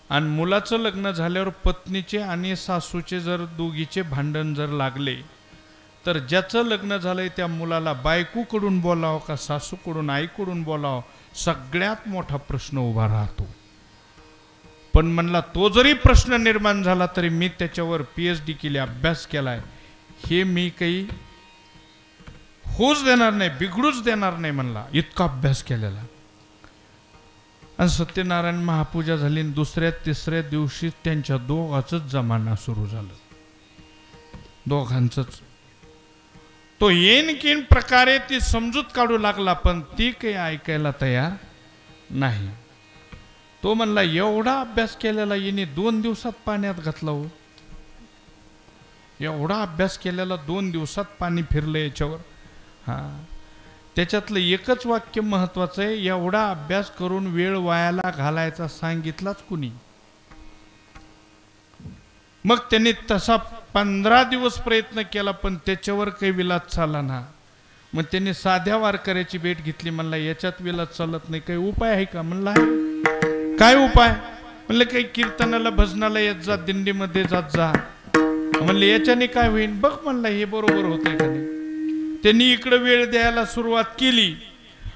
आणि मुलाचं लग्न झाल्यावर पत्नीचे आणि सासूचे जर दोघीचे भांडण जर लागले, तर ज्याचं लग्न झालंय त्या मुलाला बायकोकडून बोलावं का सासूकडून, आईकडून बोलावं, सगळ्यात मोठा प्रश्न उभा राहतो. पण म्हणला तो जरी प्रश्न निर्माण झाला तरी मी त्याच्यावर PhD केली, अभ्यास केलाय, हे मी काही होऊच देणार नाही, बिघडूच देणार नाही म्हणला, इतका अभ्यास केलेला. आणि सत्यनारायण महापूजा झाली, दुसऱ्या तिसऱ्या दिवशी त्यांच्या दोघांचंच जमाना सुरू झालं, दोघांचंच. तो येनकीन प्रकारे ती समजूत काढू लागला, पण ती काही ऐकायला तयार नाही. तो म्हणला एवढा अभ्यास केलेला येणे 2 दिवसात पाण्यात घातला हो, एवढा अभ्यास केलेला 2 दिवसात पाणी फिरलं याच्यावर. त्याच्यातलं एकच वाक्य महत्वाचं आहे, एवढा अभ्यास करून वेळ वायाला घालायचा सांगितलाच कुणी? मग त्यांनी तसा 15 दिवस प्रयत्न केला, पण त्याच्यावर काही विलाज चालला ना. मग त्यांनी साध्या वारकऱ्याची भेट घेतली, म्हणला याच्यात विलाज चालत नाही, काही उपाय आहे का? म्हणला काय उपाय? म्हणलं काही कीर्तनाला भजनाला येत जा, दिंडीमध्ये जात जा. म्हणले याच्याने काय होईल बघ, म्हणला हे बरोबर होतंय का नाही. त्यांनी इकडे वेळ द्यायला सुरुवात केली,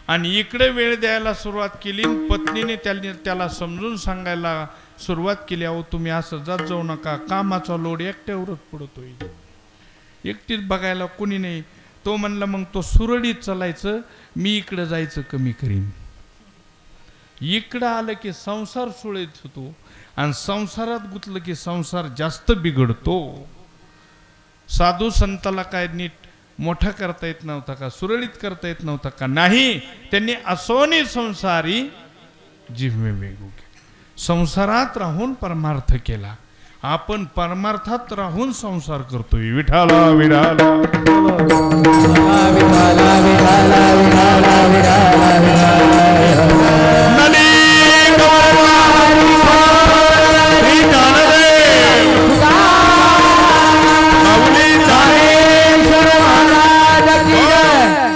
आणि इकडे वेळ द्यायला सुरुवात केली. पत्नीने त्याला समजून सांगायला सुरुवात केली, अहो तुम्ही असं जात जाऊ नका, कामाचा लोड एकट्यावरच पडतोय, एकटीच बघायला कोणी नाही. तो म्हणला मग तो सुरळीत चालायचं, मी इकडे जायचं कमी करीन. इकडं आलं की संसार सुरळीत होतो, आणि संसारात गुंतलं की संसार जास्त बिघडतो. साधू संताला काय नीट मोठा करता येत नव्हता का? सुरळीत करता येत नव्हता का? नाही. त्यांनी असोनी संसारी जिव्हे वेगू, संसारात राहून परमार्थ केला. आपण परमार्थात राहून संसार करतोय. विठाला विठाला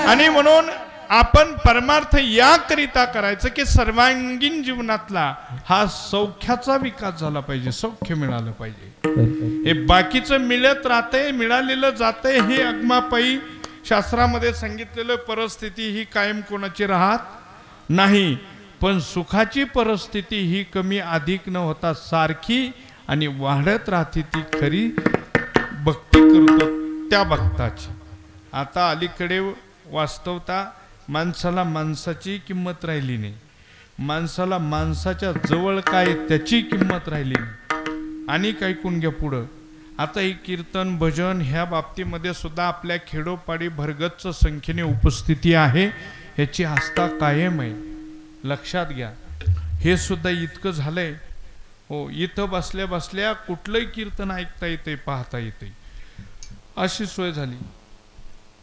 आणि म्हणून आपण परमार्थ याकरिता करायचं की सर्वांगीण जीवनातला हा सौख्याचा विकास झाला पाहिजे, सौख्य मिळालं पाहिजे. हे बाकीचं मिळत राहतंय, मिळालेलं जातंय, हे अगमापायी शास्त्रामध्ये सांगितलेलं परिस्थिती ही कायम कोणाची राहत नाही. पण सुखाची परिस्थिती ही कमी अधिक न होता सारखी आणि वाढत राहते, ती खरी भक्ती करतो त्या भक्ताची. आता अलीकडे वास्तवता माणसाला माणसाची किंमत राहिली नाही, माणसाला माणसाच्या जवळ काय त्याची किंमत राहिली नाही. आणि काय ऐकून घ्या पुढं. आता ही कीर्तन भजन ह्या बाबतीमध्ये सुद्धा आपल्या खेडोपाडी भरगच्च संख्येने उपस्थिती आहे, ह्याची आस्था कायम आहे. लक्षात घ्या. हे सुद्धा इतकं झालंय हो, इथं बसल्या बसल्या कुठलंही कीर्तन ऐकता येते, पाहता येते, अशी सोय झाली.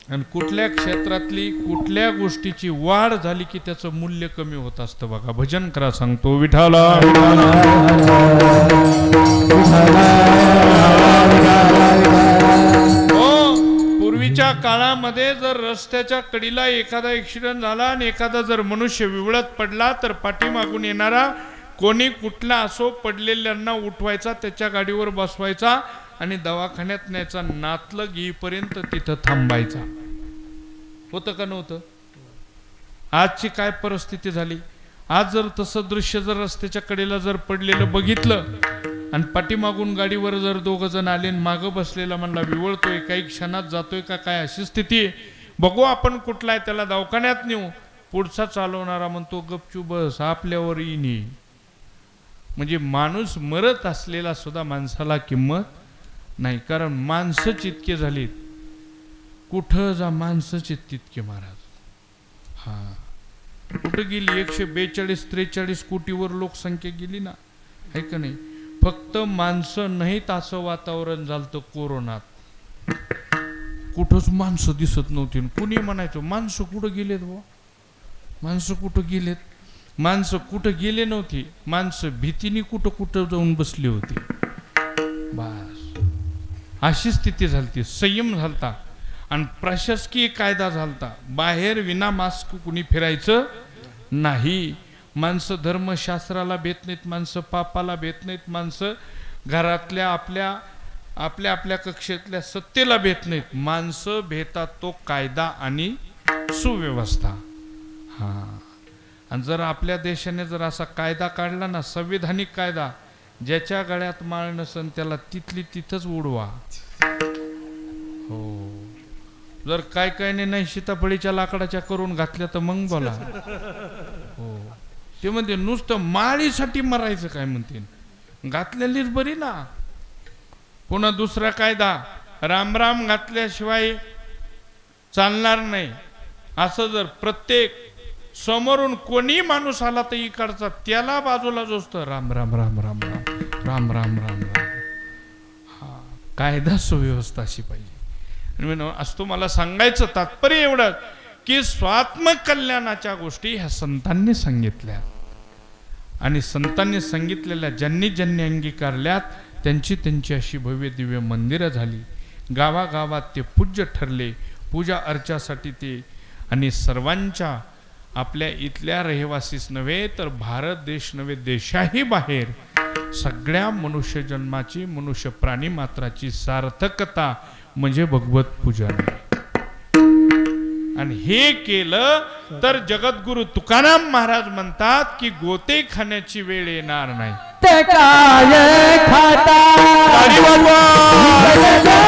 आणि कुठल्या क्षेत्रातली कुठल्या गोष्टीची वाढ झाली की त्याचं मूल्य कमी होत असतं. बघा, भजन करा सांगतो विठाला. हो, पूर्वीच्या काळामध्ये जर रस्त्याच्या कडीला एखादा ऍक्सिडेंट झाला आणि एखादा जर मनुष्य विवळत पडला तर पाठीमागून येणारा कोणी कुठला असो पडलेल्यांना उठवायचा, त्याच्या गाडीवर बसवायचा आणि दवाखान्यात न्यायचा, नातलग येईपर्यंत तिथं थांबायचा. होतं का नव्हतं? आजची काय परिस्थिती झाली? आज जर तसं दृश्य जर रस्त्याच्या कडेला जर पडलेलं बघितलं आणि पाठीमागून गाडीवर जर दोघ जण आले मागं बसलेला म्हणला विवळतोय, काही क्षणात जातोय का काय, अशी स्थिती, बघू आपण कुठला आहे त्याला दवाखान्यात नेऊ. पुढचा चालवणारा म्हणतो गपचूप बस, आपल्यावर येईनी. म्हणजे माणूस मरत असलेला सुद्धा माणसाला किंमत नाही, कारण माणसंच इतके झालीत, कुठं जा माणसंच तितके महाराज. हा, कुठं गेली 142-43 कोटीवर लोकसंख्या गेली ना, आहे का नाही. फक्त माणसं नाहीत असं वातावरण झालं कोरोनात. कुठंच माणसं दिसत नव्हती. कुणी म्हणायचं माणसं कुठं गेलेत बुवा, माणसं कुठं गेलेत. माणसं कुठं गेले नव्हती, माणसं भीतीने कुठं कुठं जाऊन बसली होती. बस अशी स्थिती झालती. संयम झालता आणि प्रशासकीय कायदा झालता. बाहेर विना मास्क कुणी फिरायचं नाही. माणसं धर्मशास्त्राला भेट नाहीत, माणसं पापाला भेट नाहीत, माणसं घरातल्या आपल्या आपल्या आपल्या कक्षेतल्या सत्तेला भेट नाहीत. माणसं भेटतात तो कायदा आणि सुव्यवस्था. हा, आणि जर आपल्या देशाने जर असा कायदा काढला ना, संविधानिक कायदा, ज्याच्या गळ्यात माळ नसन त्याला तिथली तिथंच उडवा. हो, जर काय काय नाही सीताफळीच्या लाकडाच्या करून घातल्या तर मग बोला. हो, ते म्हणते नुसतं माळीसाठी मरायचं काय म्हणते, घातलेलीच बरी ना. पुन्हा दुसरा कायदा, राम राम घातल्याशिवाय चालणार नाही. असं जर प्रत्येक समोरून कोणी माणूस आला तर इकडचा त्याला बाजूला जोस्त राम राम राम राम राम राम राम राम राम. हा, कायदा सुव्यवस्था अशी पाहिजे. असतो मला सांगायचं तात्पर्य एवढं की स्वात्मक कल्याणाच्या गोष्टी ह्या संतांनी सांगितल्या, आणि संतांनी सांगितलेल्या ज्यांनी ज्यांनी अंगीकारल्यात त्यांची त्यांची अशी भव्य दिव्य मंदिरं झाली. गावागावात ते पूज्य ठरले, पूजा अर्चासाठी ते. आणि सर्वांच्या आपल्या इथल्या रहिवासीच नव्हे तर भारत देश नव्हे, देशाही बाहेर सगळ्या मनुष्य जन्माची, मनुष्य प्राणी मात्राची सार्थकता म्हणजे भगवत पूजन. आणि हे केलं तर जगद्गुरु तुकाराम महाराज म्हणतात की गोते खाण्याची वेळ येणार नाही. ते काय खाता हरी बाबा, हरी बाबा.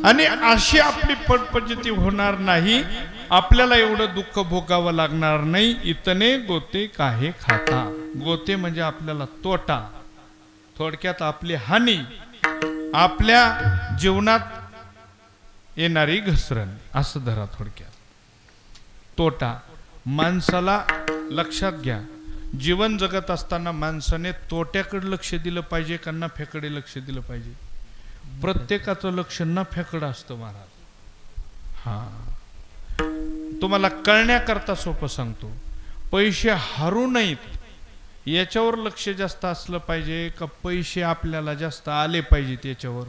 आणि अशी आपली पटपजिती होणार नाही, आपल्याला एवढं दुःख भोगावं लागणार नाही. इतने गोते काहे खाता. गोते म्हणजे आपल्याला तोटा, थोडक्यात आपली हानी, आपल्या जीवनात येणारी घसरण असं धरा. थोडक्यात तोटा. माणसाला लक्षात घ्या, जीवन जगत असताना माणसाने तोट्याकडे लक्ष दिलं पाहिजे का नफ्याकडे लक्ष दिलं पाहिजे. प्रत्येकाचं लक्ष नफ्याकडं असतं महाराज. हा, तुम्हाला कळण्याकरता सोपं सांगतो. पैसे हरू नयेत याच्यावर लक्ष जास्त असलं पाहिजे का पैसे आपल्याला जास्त आले पाहिजेत याच्यावर.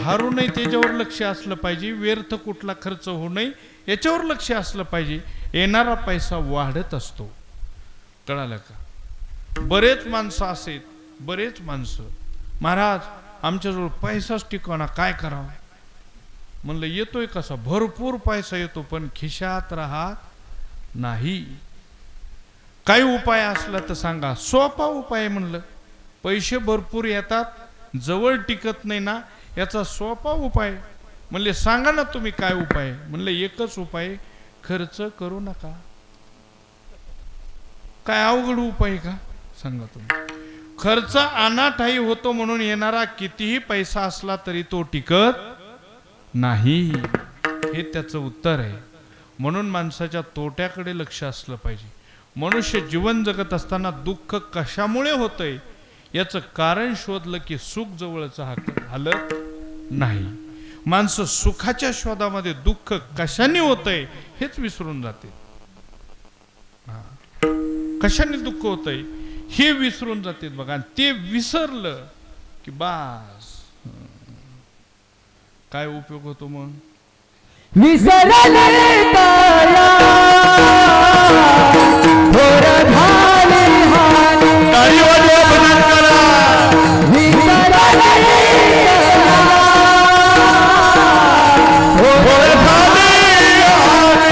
हरू नये त्याच्यावर लक्ष असलं पाहिजे. व्यर्थ कुठला खर्च होऊ नये याच्यावर लक्ष असलं पाहिजे. येणारा पैसा वाढत असतो, कळालं का. बरेच माणसं असेल, बरेच माणसं, महाराज आमच्याजवळ पैसाच टिकवणा, काय करावं. म्हणलं येतोय कसा, भरपूर पैसा येतो पण खिशात राहत नाही. काही उपाय असला तर सांगा. सोपा उपाय म्हणलं, पैसे भरपूर येतात जवळ टिकत नाही ना, याचा सोपा उपाय म्हणले सांगा ना तुम्ही काय उपाय. म्हणलं एकच उपाय, खर्च करू नका. काय अवघड उपाय का सांगा तुम्ही. खर्च अनाठाई होतो म्हणून येणारा कितीही पैसा असला तरी तो टिकत नाही, हे त्याचं उत्तर आहे. म्हणून माणसाच्या तोट्याकडे लक्ष असलं पाहिजे. मनुष्य जीवन जगत असताना दुःख कशामुळे होतंय याचं कारण शोधलं की सुख जवळचं हालत नाही. माणसं सुखाच्या शोधामध्ये दुःख कशाने होतंय हेच विसरून जाते. कशाने दुःख होतंय हे विसरून जाते बघा. ते विसरलं की बास, काय उपयोग होतो मग. विसरले तारा थोर झाले हानी. टाळी वाजवा, भजन करा. विसरले थोर झाले हानी.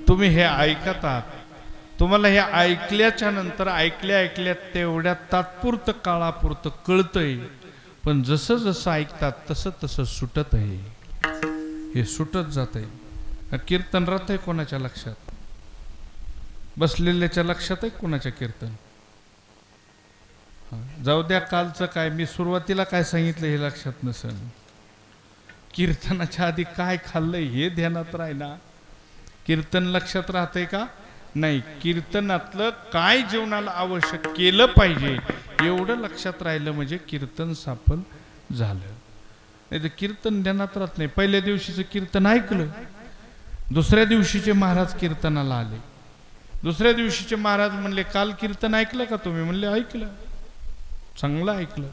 तुम्ही हे ऐकत आहात, तुम्हाला हे ऐकल्याच्या नंतर ऐकल्या तेवढ्या तात्पुरतं काळापुरतं कळतंय, पण जसं जसं ऐकतात तसं तसं सुटत आहे. हे सुटत जात आहे. कीर्तन राहत आहे कोणाच्या लक्षात, बसलेल्याच्या लक्षात आहे कोणाच्या कीर्तन. जाऊ द्या कालचं काय, मी सुरुवातीला काय सांगितलं हे लक्षात नसेल. कीर्तनाच्या आधी काय खाल्लंय हे ध्यानात राहिना. कीर्तन लक्षात राहतंय का नाही, कीर्तनातलं काय जीवनाला आवश्यक केलं पाहिजे एवढं लक्षात राहिलं म्हणजे कीर्तन सफल झालं. नाही तर कीर्तन ध्यानात राहत नाही. पहिल्या दिवशीचं कीर्तन ऐकलं, दुसऱ्या दिवशीचे महाराज कीर्तनाला आले. दुसऱ्या दिवशीचे महाराज म्हणले काल कीर्तन ऐकलं का तुम्ही. म्हणले ऐकलं, चांगलं ऐकलं.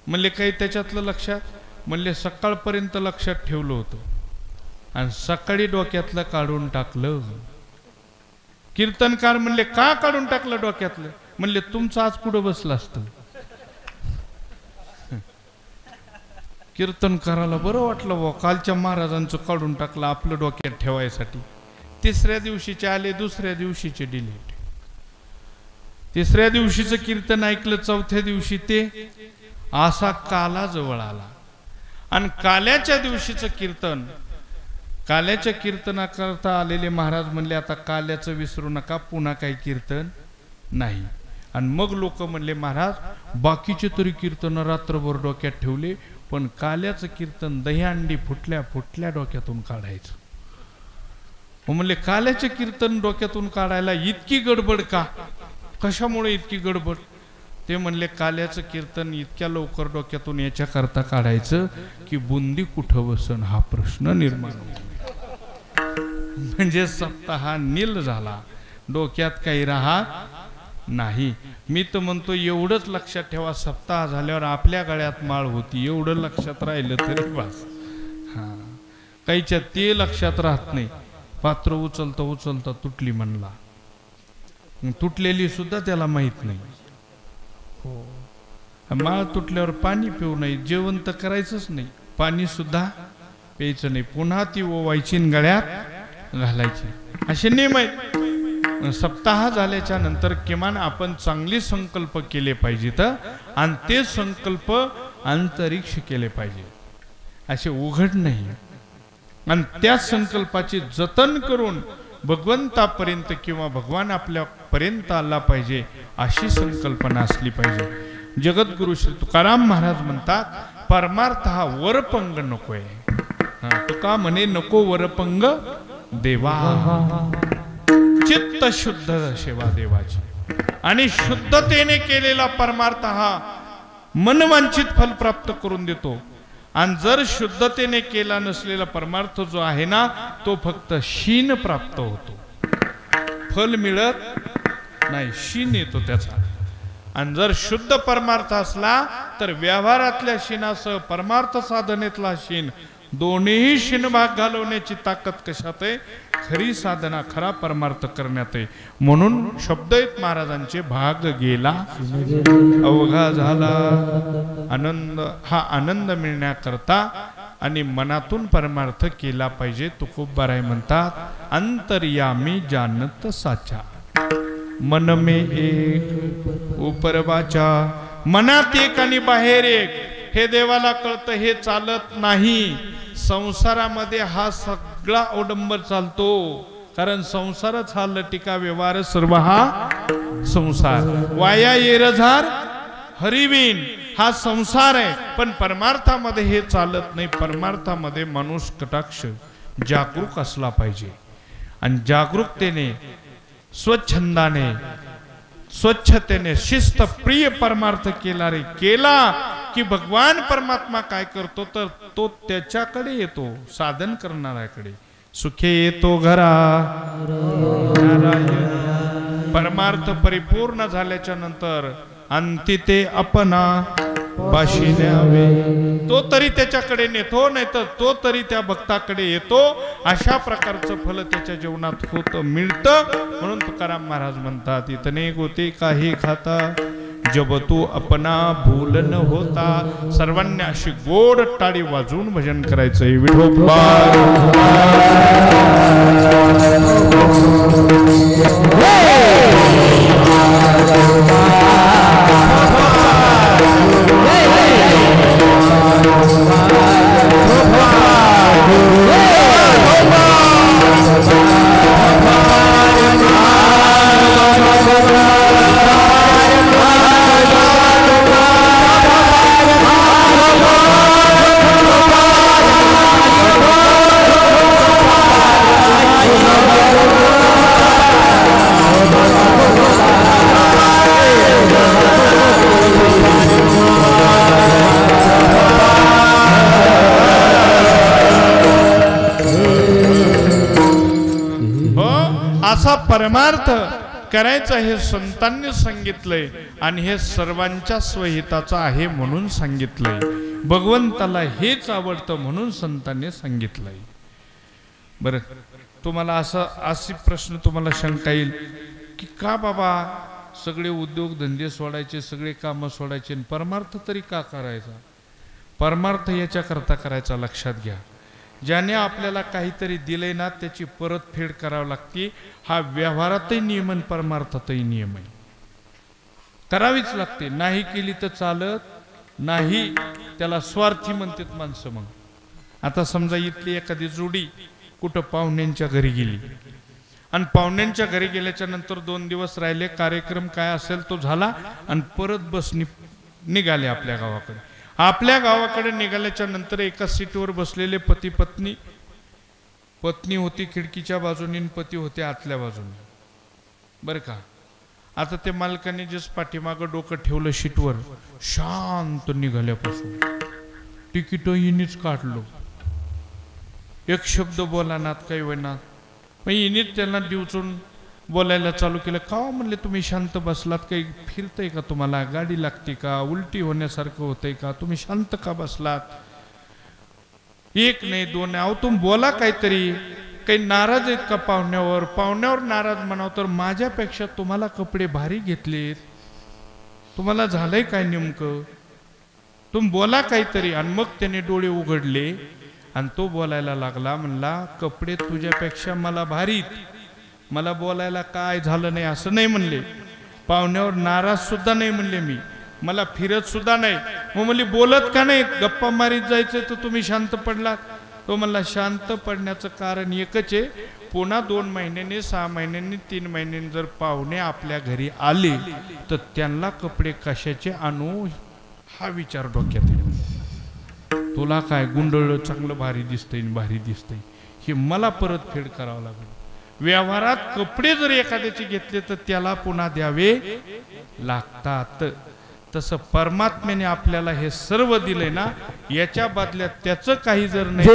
म्हणले काही त्याच्यातलं लक्षात. म्हणले सकाळपर्यंत लक्षात ठेवलं होतं आणि सकाळी डोक्यातलं काढून टाकलं. कीर्तनकार म्हणले का काढून टाकलं डोक्यातलं. म्हणले तुमचं आज कुठं बसलं असतं. कीर्तनकाराला बरं वाटलं व कालच्या महाराजांचं काढून टाकलं आपलं डोक्यात ठेवायसाठी. तिसऱ्या दिवशीचे आले, दुसऱ्या दिवशीचे डिलीट. तिसऱ्या दिवशीचं कीर्तन ऐकलं, चौथ्या दिवशी ते असा काला जवळ आला. आणि काल्याच्या दिवशीचं कीर्तन, काल्याच्या कीर्तनाकरता आलेले महाराज म्हणले आता काल्याचं विसरू नका, पुन्हा काही कीर्तन नाही. आणि मग लोक म्हणले महाराज बाकीचे तरी कीर्तन रात्रभर डोक्यात ठेवले, पण काल्याचं कीर्तन दह्यांडी फुटल्या फुटल्या डोक्यातून काढायचं. म्हणले काल्याचे कीर्तन डोक्यातून काढायला इतकी गडबड का, कशामुळे इतकी गडबड. ते म्हणले काल्याचं कीर्तन इतक्या लवकर डोक्यातून याच्या करता काढायचं की बुंदी कुठं बसन हा प्रश्न निर्माण होतो. म्हणजे सप्ताह नील झाला, डोक्यात काही राहत नाही. मी तर म्हणतो एवढंच लक्षात ठेवा, सप्ताह झाल्यावर आपल्या गळ्यात माळ होती एवढं लक्षात राहिलं तरी बस. काहीच्या ते लक्षात राहत नाही. पात्र उचलता उचलता तुटली म्हणला. तुटलेली सुद्धा त्याला माहित नाही. माळ तुटल्यावर पाणी पिऊ नये, जेवण तर करायचंच नाही, पाणी सुद्धा प्यायचं नाही, पुन्हा ती ओवायची गळ्यात घालायची, असे नियम आहेत. सप्ताह झाल्याच्या नंतर किमान आपण चांगले संकल्प केले पाहिजेत आणि ते संकल्प अंतरिक्ष केले पाहिजे, असे उघड नाही. आणि त्या संकल्पाचे जतन करून भगवंतापर्यंत किंवा भगवान आपल्यापर्यंत आला पाहिजे, अशी संकल्पना असली पाहिजे. जगद्गुरु श्री तुकाराम महाराज म्हणतात, परमार्थ हा वरपंग नकोय. तुका म्हणे नको वरपंग देवा, चित्त शुद्ध सेवा देवाची. आणि शुद्धतेने केलेला परमार्थ हा मनवांछित फल प्राप्त करून देतो. आणि जर शुद्धतेने केला नसलेला परमार्थ जो आहे ना, तो फक्त शीन प्राप्त होतो, फल मिळत नाही, शीन येतो त्याचा. आणि जर शुद्ध परमार्थ असला तर व्यवहारातल्या शीनासह परमार्थ साधनेतला शीन, दोन्ही शीन भाग घालवण्याची ताकद कशात आहे? खरी साधना, खरा परमार्थ करण्यात आहे. म्हणून शब्द आहेत महाराजांचे, भाग गेला अवघा झाला आनंद. हा आनंद मिळण्याकरता आणि मनातून परमार्थ केला पाहिजे. तुकोबाराय म्हणतात, अंतर्यामी जानत साचा, मन में एक ऊपर वाचा. मनात एक आणि बाहेर एक, हे देवाला कळतं, हे चालत नाही. संसारामध्ये हा सगळा अवडंबर चालतो, कारण संसारच हा लटिका व्यवहार सर्व हा संसार. वाया येरझार हरिविन हा संसार आहे, पण परमार्थामध्ये हे चालत नाही. परमार्थामध्ये माणूस कटाक्ष जागरूक असला पाहिजे. आणि जागरूकतेने, स्वच्छंदाने, स्वच्छतेने, शिस्त प्रिय परमार्थ केला की भगवान परमात्मा काय करतो तर तो त्याच्याकडे येतो, साधन करणाऱ्याकडे. सुखे येतो घरा नारायण. परमार्थ परिपूर्ण झाल्याच्या नंतर अंती ते अपना पाशी न्यावे, तो तरी त्याच्याकडे नेतो, नाही तर तो तरी त्या भक्ताकडे येतो. अशा प्रकारचं फल त्याच्या जीवनात होतं, मिळतं. म्हणून तुकाराम महाराज म्हणतात, इतने गोते काही खाता जब तू अपना भूल न होता. सर्वांनी अशी गोड टाळी वाजवून भजन करायचंय. विठोबा असा परमार्थ करायचा हे संतांनी सांगितलंय. आणि हे सर्वांच्या स्वहिताचं आहे म्हणून सांगितलंय. भगवंताला हेच आवडतं म्हणून संतांनी सांगितलंय. बरं, तुम्हाला असे प्रश्न, तुम्हाला शंका येईल की का बाबा सगळे उद्योग धंदे सोडायचे, सगळे कामं सोडायचे, परमार्थ तरी का करायचा? परमार्थ याच्याकरता करायचा, लक्षात घ्या. ज्याने आपल्याला काहीतरी दिलंय ना, त्याची परतफेड करावी लागते. हा व्यवहारातही नियम आणि परमार्थातही नियम आहे, करावीच लागते. नाही केली तर चालत नाही, त्याला स्वार्थी म्हणतात माणसं. मग आता समजा इथली एखादी जोडी कुठं पाहुण्यांच्या घरी गेली, आणि पाहुण्यांच्या घरी गेल्याच्या नंतर 2 दिवस राहिले, कार्यक्रम काय असेल तो झाला, आणि परत बसनी निघाले आपल्या गावाकडे. आपल्या गावाकडे निघाल्याच्या नंतर एका सीटवर बसलेले पती पत्नी, पत्नी होती खिडकीच्या बाजूने, पती होते आतल्या बाजूने, बरं का. आता ते मालकाने जस पाठीमागं डोकं ठेवलं सीटवर, शांत निघाल्यापासून तिकीट हिनीच काढलो, एक शब्द बोलानात, काही वेळात मग हिनीच त्यांना दिवचून बोलायला चालू केलं. का म्हणले तुम्ही शांत बसलात, काही फिरतंय का, तुम्हाला गाडी लागते का, उलटी होण्यासारखं होतंय का, तुम्ही शांत का बसलात? एक नाही, 2 नाही, अहो तुम्ही बोला काहीतरी, काही नाराज आहेत का पाहुण्यावर? पाहुण्यावर नाराज म्हणावं तर माझ्यापेक्षा तुम्हाला कपडे भारी घेतलेत, तुम्हाला झालंय काय नेमकं, तुम्ही बोला काहीतरी. आणि मग त्याने डोळे उघडले आणि तो बोलायला लागला, म्हणला कपडे तुझ्यापेक्षा मला भारीत, मला बोलायला काय झालं नाही असं नाही म्हणले, पाहुण्यावर नाराज सुद्धा नाही म्हणले मी, मला फिरत सुद्धा नाही. मग म्हणले बोलत का नाही, गप्पा मारीत जायचं तर तुम्ही शांत पडलात. तो म्हणला शांत पडण्याचं कारण एकच आहे, पुन्हा 2 महिन्यांनी 6 महिन्यांनी 3 महिन्यांनी जर पाहुणे आपल्या घरी आले तर त्यांना कपडे कशाचे आणू हा विचार डोक्यात आहे. तुला काय गुंडळ चांगलं भारी दिसतंय भारी दिसतंय हे मला परतफेड करावं लागेल. व्यवहारात कपडे जर एखाद्याचे घेतले तर त्याला पुन्हा द्यावे लागतात. तसं परमात्म्याने आपल्याला हे सर्व दिले ना, याच्या बदल्यात त्याचं काही जर नाही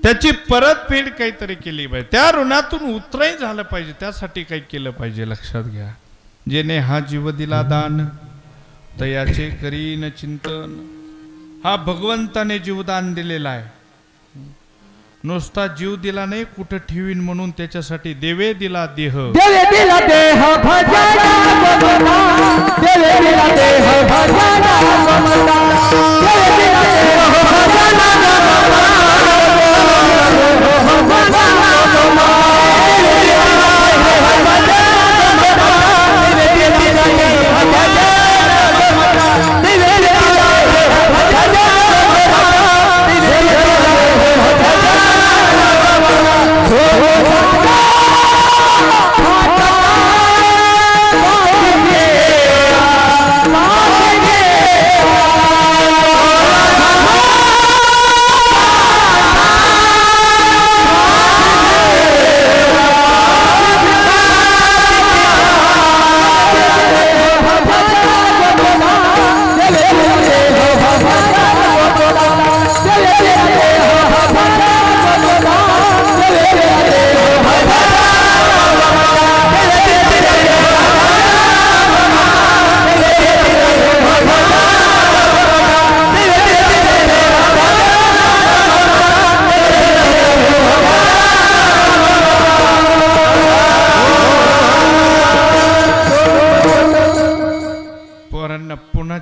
त्याची परतफेड काहीतरी केली पाहिजे, त्या ऋणातून उतराई झालं पाहिजे, त्यासाठी काही केलं पाहिजे. लक्षात घ्या, जेने हा जीव दिला दान तयाचे करीन चिंतन. हा भगवंताने जीवदान दिलेला आहे, नुसता जीव दिला नाही, कुठं ठेवीन म्हणून त्याच्यासाठी देवे दिला देह. देवे दिला देह भजना ममता, देवे दिला देह भजना ममता, देवे दिला देह भजना ममता,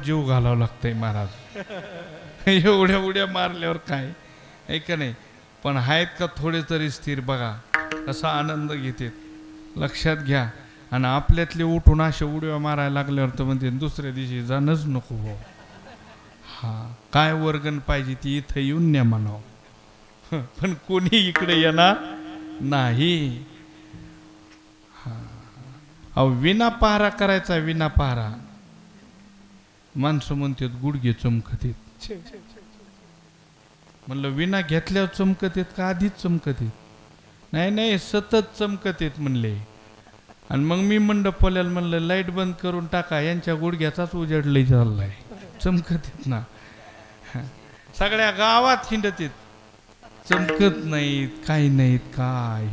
जीव घालावं लागतंय महाराज. एवढ्या उड्या मारल्यावर काय आहे का नाही, पण आहेत का थोडे तरी स्थिर बघा, असा आनंद घेते. लक्षात घ्या. आणि आपल्यातले उठून अशा उड्या मारायला लागल्यावर तर म्हणते दुसऱ्या दिवशी जाणंच नको हो. हा काय वर्गण पाहिजे ती इथं येऊन न्या म्हणावं, पण कोणी इकडे येणार नाही. हा विना पहारा करायचा, विना पहारा. माणसं म्हणतात गुडघे चमकतात, म्हणलं विना घेतल्यावर चमकत येत का आधीच चमकत येत? नाही नाही सतत चमकत येत म्हणले. आणि मग मी मंडपवाल्याला म्हणलं लाईट बंद करून टाका, यांच्या गुडघ्याचाच उजेड लई चाललाय, चमकत येत ना. सगळ्या गावात हिंडत येत, चमकत नाहीत, काही नाहीत, काय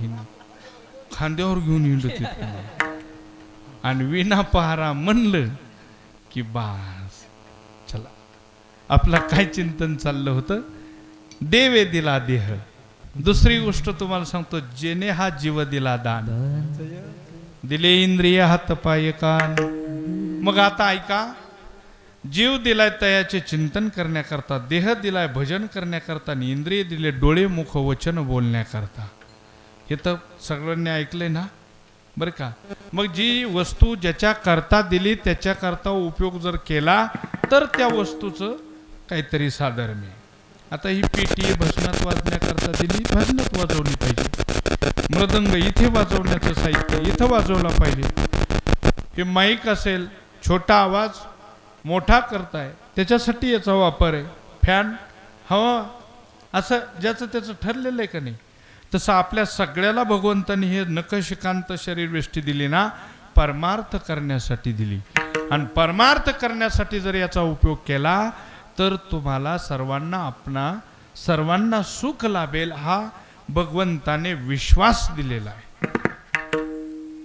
खांद्यावर घेऊन हिंडत येत. आणि विना पहारा म्हणलं की बास चला. आपला काय चिंतन चाललं होतं? देवे दिला देह. दुसरी गोष्ट तुम्हाला सांगतो, जेने हा जीव दिला दान, दिले इंद्रिय हात पाय कान. मग आता ऐका, जीव दिलाय तयाचे चिंतन करण्याकरता, देह दिलाय भजन करण्याकरता, आणि इंद्रिय दिले डोळे मुख वचन बोलण्याकरता. हे तर सगळ्यांनी ऐकलंय ना, बरं का? मग जी वस्तू ज्याच्या करता दिली त्याच्या करता उपयोग जर केला तर त्या वस्तूचं काहीतरी साधर्म्य. आता ही पेटी भजनात वाजण्याकरता दिली, भजनात वाजवली पाहिजे. मृदंग इथे वाजवण्याचं साहित्य इथं वाजवला पाहिजे. हे माईक असेल, छोटा आवाज मोठा करताय त्याच्यासाठी याचा वापर आहे. फॅन, हवा, असं ज्याचं त्याचं ठरलेलं आहे का नाही? तसं आपल्या सगळ्याला भगवंतांनी हे नखशिकांत शरीरवेष्टी दिली ना, परमार्थ करण्यासाठी दिली. आणि परमार्थ करण्यासाठी जर याचा उपयोग केला तर तुम्हाला सर्वांना सुख लाभेल, हा भगवंताने विश्वास दिलेला आहे.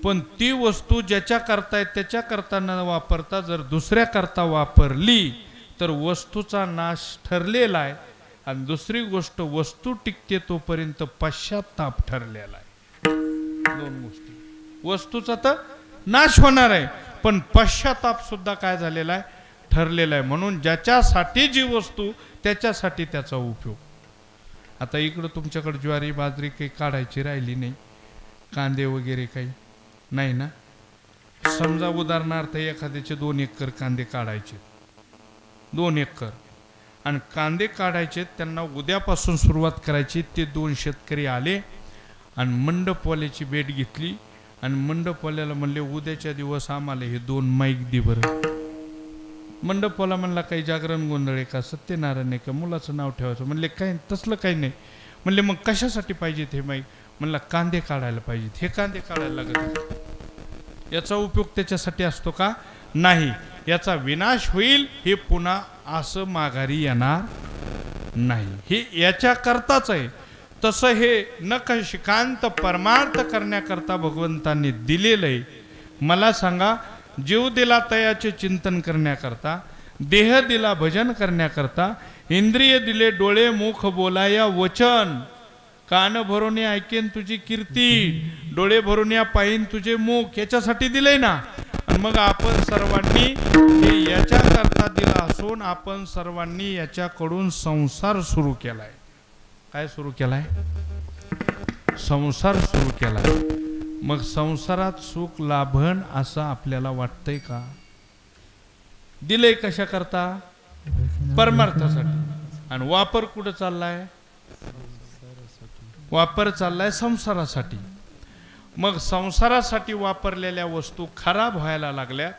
पण ती वस्तू ज्याच्या करता त्याच्या करता न वापरता जर दुसऱ्या करता वापरली तर वस्तूचा नाश ठरलेला आहे. आणि दुसरी गोष्ट, वस्तू टिकते तोपर्यंत पश्चाताप ठरलेला आहे. दोन गोष्टी, वस्तूचा तर नाश होणार आहे पण पश्चाताप सुद्धा काय झालेला आहे? ठरलेला आहे. म्हणून ज्याच्यासाठी जी वस्तू त्याच्यासाठी त्याचा उपयोग. आता इकडं तुमच्याकडे ज्वारी बाजरी काही काढायची राहिली नाही, कांदे वगैरे काही नाही ना. समजा उदाहरणार्थ एखाद्याचे 2 एकर कांदे काढायचे, 2 एकर, आणि कांदे काढायचे, त्यांना उद्यापासून सुरुवात करायची. ते 2 शेतकरी आले आणि मंडपवाल्याची भेट घेतली आणि मंडपवाल्याला म्हणले उद्याच्या दिवस आम्हाला हे 2 माईक दे बरं. मंडपवाला म्हणला काही जागरण गोंधळ आहे का, सत्यनारायण आहे का, मुलाचं नाव ठेवायचं? म्हणले काही तसलं काही नाही. म्हणले मग कशासाठी पाहिजेत हे माईक? म्हणला कांदे काढायला पाहिजेत. हे कांदे काढायला लागत, याचा उपयोग त्याच्यासाठी असतो का? नाही. याचा विनाश होईल, हे पुन्हा असं माघारी येणार नाही, हे याच्या करताच आहे. तसं हे नखशिकांत परमार्थ करण्याकरता भगवंतांनी दिलेलं आहे. मला सांगा, जीव दिला तयाचे चिंतन करण्याकरता, देह दिला भजन करण्याकरता, इंद्रिय दिले डोळे मुख बोलाया वचन, कान भरून ऐकेन तुझी कीर्ती, डोळे भरून पाहीन तुझे मुख, याच्यासाठी दिलंय ना. मग आपण सर्वांनी हे याच्या करता दिला असून आपण सर्वांनी याच्याकडून संसार सुरू केलाय. काय सुरू केलाय? संसार सुरू केलाय. मग संसारात सुख लाभन असं आपल्याला वाटतंय का? दिलंय कशा करता? परमार्थासाठी. आणि वापर कुठं चाललाय? वापर चाललाय संसारासाठी. मग संसारासाठी वापरलेल्या वस्तू खराब व्हायला लागल्या,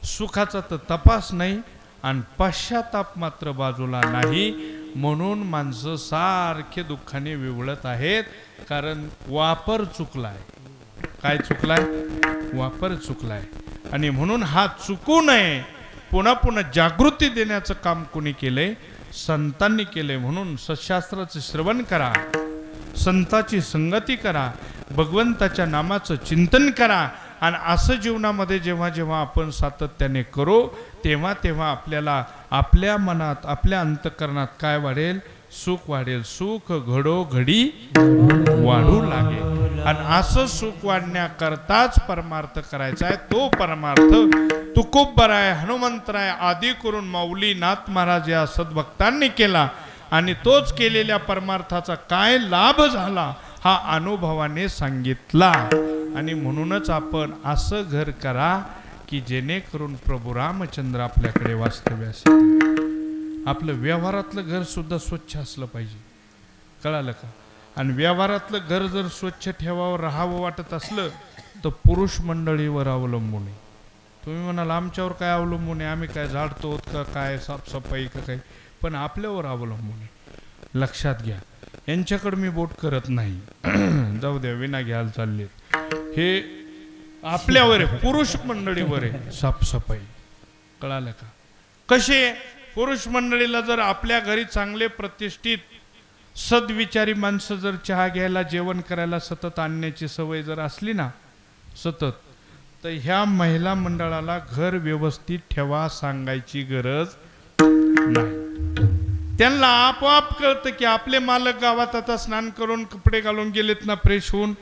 सुखाचा तर तपास नाही आणि पश्चाताप मात्र बाजूला नाही. म्हणून माणसं सारखे दुःखाने विवळत आहेत, कारण वापर चुकलाय. काय चुकलाय? वापर चुकलाय. आणि म्हणून हा चुकू नये, पुन्हा पुन्हा जागृती देण्याचं काम कोणी केलंय? संतांनी केलंय. म्हणून सशास्त्राचं श्रवण करा, संताची संगती करा, भगवंताच्या नामाचं चिंतन करा. आणि असं जीवनामध्ये जेव्हा जेव्हा आपण सातत्याने करू तेव्हा तेव्हा आपल्याला आपल्या मनात, आपल्या अंतःकरणात काय वाढेल? सुख वाढेल. सुख घडोघडी वाढू लागेल. आणि असं सुख वाढण्याकरताच परमार्थ करायचा आहे. तो परमार्थ तुकोबराय, हनुमंतराय आदी करून माऊली नाथ महाराज या सद्भक्तांनी केला. आणि तोच केलेल्या परमार्थाचा काय लाभ झाला हा अनुभवाने सांगितला. आणि म्हणूनच आपण असं घर करा की जेणेकरून प्रभू रामचंद्र आपल्याकडे वास्तव्यास. आपलं व्यवहारातलं घर सुद्धा स्वच्छ असलं पाहिजे, कळालं का? आणि व्यवहारातलं घर जर स्वच्छ ठेवावं, राहावं वाटत असलं तर पुरुष मंडळीवर अवलंबून आहे. तुम्ही म्हणाल आमच्यावर काय अवलंबून आहे, आम्ही काय झाडतो का काय साफसफाई का काय, पण आपल्यावर अवलंबून आहे. लक्षात घ्या. यांच्याकडे मी बोट करत नाही. जाऊ द्या, विना घ्यायला चालले. हे आपल्यावर आहे, पुरुष मंडळीवर आहे साफसफाई. कळालं का? कसे पुरुष मंडळीला जर आपल्या घरी चांगले प्रतिष्ठित सद्विचारी माणसं जर चहा घ्यायला जेवण करायला सतत आणण्याची सवय जर असली ना सतत, तर ह्या महिला मंडळाला घर व्यवस्थित ठेवा सांगायची गरज नाही. त्यांना आपोआप कळतं की आपले मालक गावात आता स्नान करून कपडे घालून गेलेत ना फ्रेश होऊन,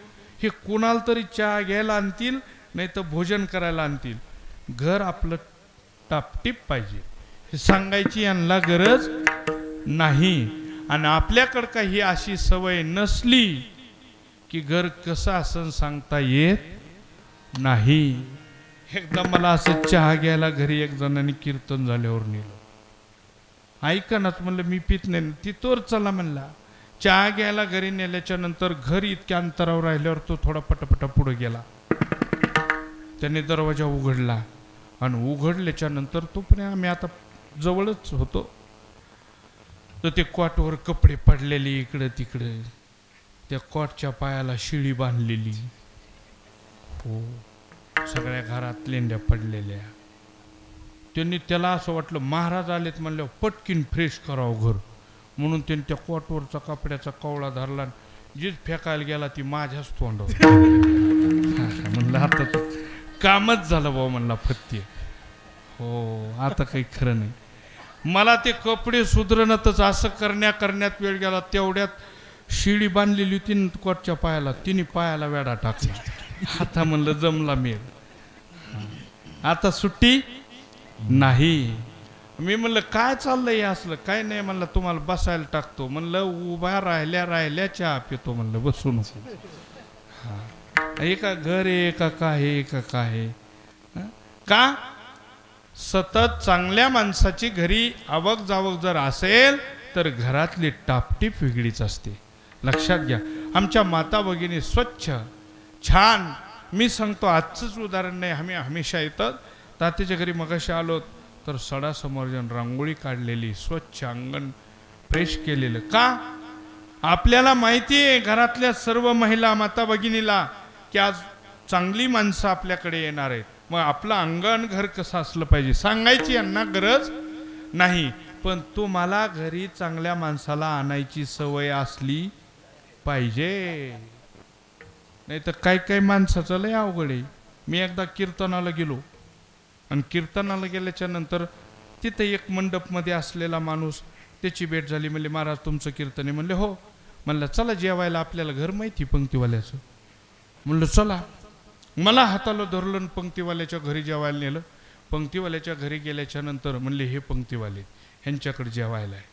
हे कोणाला तरी चहा घ्यायला आणतील नाही तर भोजन करायला आणतील. घर आपलं टापटीप पाहिजे हे सांगायची यांना गरज नाही. आणि आपल्याकडं काही अशी सवय नसली की घर कसं असं सांगता येत नाही. एकदा मला असं चहा घ्यायला घरी एक जणांनी कीर्तन झाल्यावर नेलं. ऐका नाच म्हणलं मी पित नाही. तिथवर चला म्हणला. चहा घ्यायला घरी नेल्याच्या नंतर घर इतक्या अंतरावर राहिल्यावर तो थोडा पटापटा पुढे गेला. त्याने दरवाजा उघडला आणि उघडल्याच्या नंतर तो पण आम्ही आता जवळच होतो, तर ते कॉटवर कपडे पडलेले इकडं तिकडं, त्या कॉटच्या पायाला शिळी बांधलेली, हो सगळ्या घरात लेंड्या पडलेल्या. त्यांनी त्याला असं वाटलं महाराज आलेत म्हणल्यावर पटकीन फ्रेश करावं घर, म्हणून त्यांनी त्या कॉटवरचा कपड्याचा कवळा धरला, जीच फेकायला गेला ती माझ्याच तोंडावर. म्हणलं आता कामच झालं भाऊ म्हणला फत्ते. हो आता काही खरं नाही. मला ते कपडे सुधरणतच असं करण्यात वेळ गेला. तेवढ्यात शिडी बांधलेली होती कोटच्या पायाला, तिने पायाला वेडा टाकला. आता म्हणलं जमला मेल, आता सुट्टी नाही. मी म्हणलं काय चाललंय असलं? काय नाही म्हणलं, तुम्हाला बसायला टाकतो. म्हणलं उभा राहिल्या चहा पितो. म्हणलं बसू नको. एका घर आहे का काय का काय का? सतत चांगल्या माणसाची घरी आवक जावक जर असेल तर घरातली टापटीप वेगळीच असते. लक्षात घ्या. आमच्या माता भगिनी स्वच्छ छान, मी सांगतो आजचंच उदाहरण नाही, आम्ही हमेशा येतात. तात्याच्या घरी मगाशी आलो तर सडासमोर रांगोळी काढलेली, स्वच्छ अंगण फ्रेश केलेलं. का? आपल्याला माहिती आहे घरातल्या सर्व महिला माता भगिनीला की आज चांगली माणसं आपल्याकडे येणार आहेत. मग आपलं अंगण घर कसं असलं पाहिजे सांगायची यांना गरज नाही. पण तुम्हाला घरी चांगल्या माणसाला आणायची सवय असली पाहिजे. नाही तर काही माणसाचं लय अवघड आहे. मी एकदा कीर्तनाला गेलो आणि कीर्तनाला गेल्याच्या नंतर तिथं एक मंडपमध्ये असलेला माणूस, त्याची भेट झाली. म्हणले महाराज तुमचं कीर्तन आहे? म्हणले हो. म्हणलं चला जेवायला, आपल्याला घर माहिती पंक्तीवाल्याचं. म्हणलं चला. मला हाताला धरलं पंक्तीवाल्याच्या घरी जेवायला नेलं. पंक्तीवाल्याच्या घरी गेल्याच्या नंतर म्हणले हे पंक्तीवाले ह्यांच्याकडे जेवायला आहे.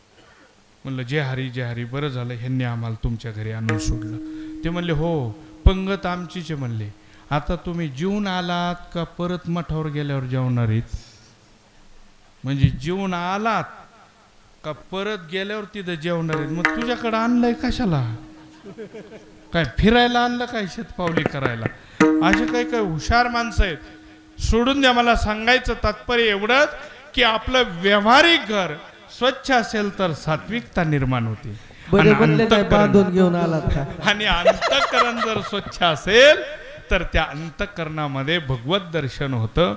म्हणलं जय हरी बरं झालं ह्यांनी आम्हाला तुमच्या घरी आणून सोडलं. ते म्हणले हो पंगत आमचीच आहे. म्हणले आता तुम्ही जेवून आलात का परत मठावर गेल्यावर जेवणार आहेत? म्हणजे जेवून आलात का परत गेल्यावर तिथं जेवणार आहेत? मग तुझ्याकडे आणलंय कशाला? काय फिरायला आणलं काय शेतपावली करायला? असे काही हुशार माणसं आहेत. सोडून द्या. मला सांगायचं तात्पर्य एवढंच की आपलं व्यावहारिक घर स्वच्छ असेल तर सात्विकता निर्माण होते. बांधून घेऊन आलात का? आणि अंतःकरण जर स्वच्छ असेल तर त्या अंतःकरणामध्ये भगवत दर्शन होतं.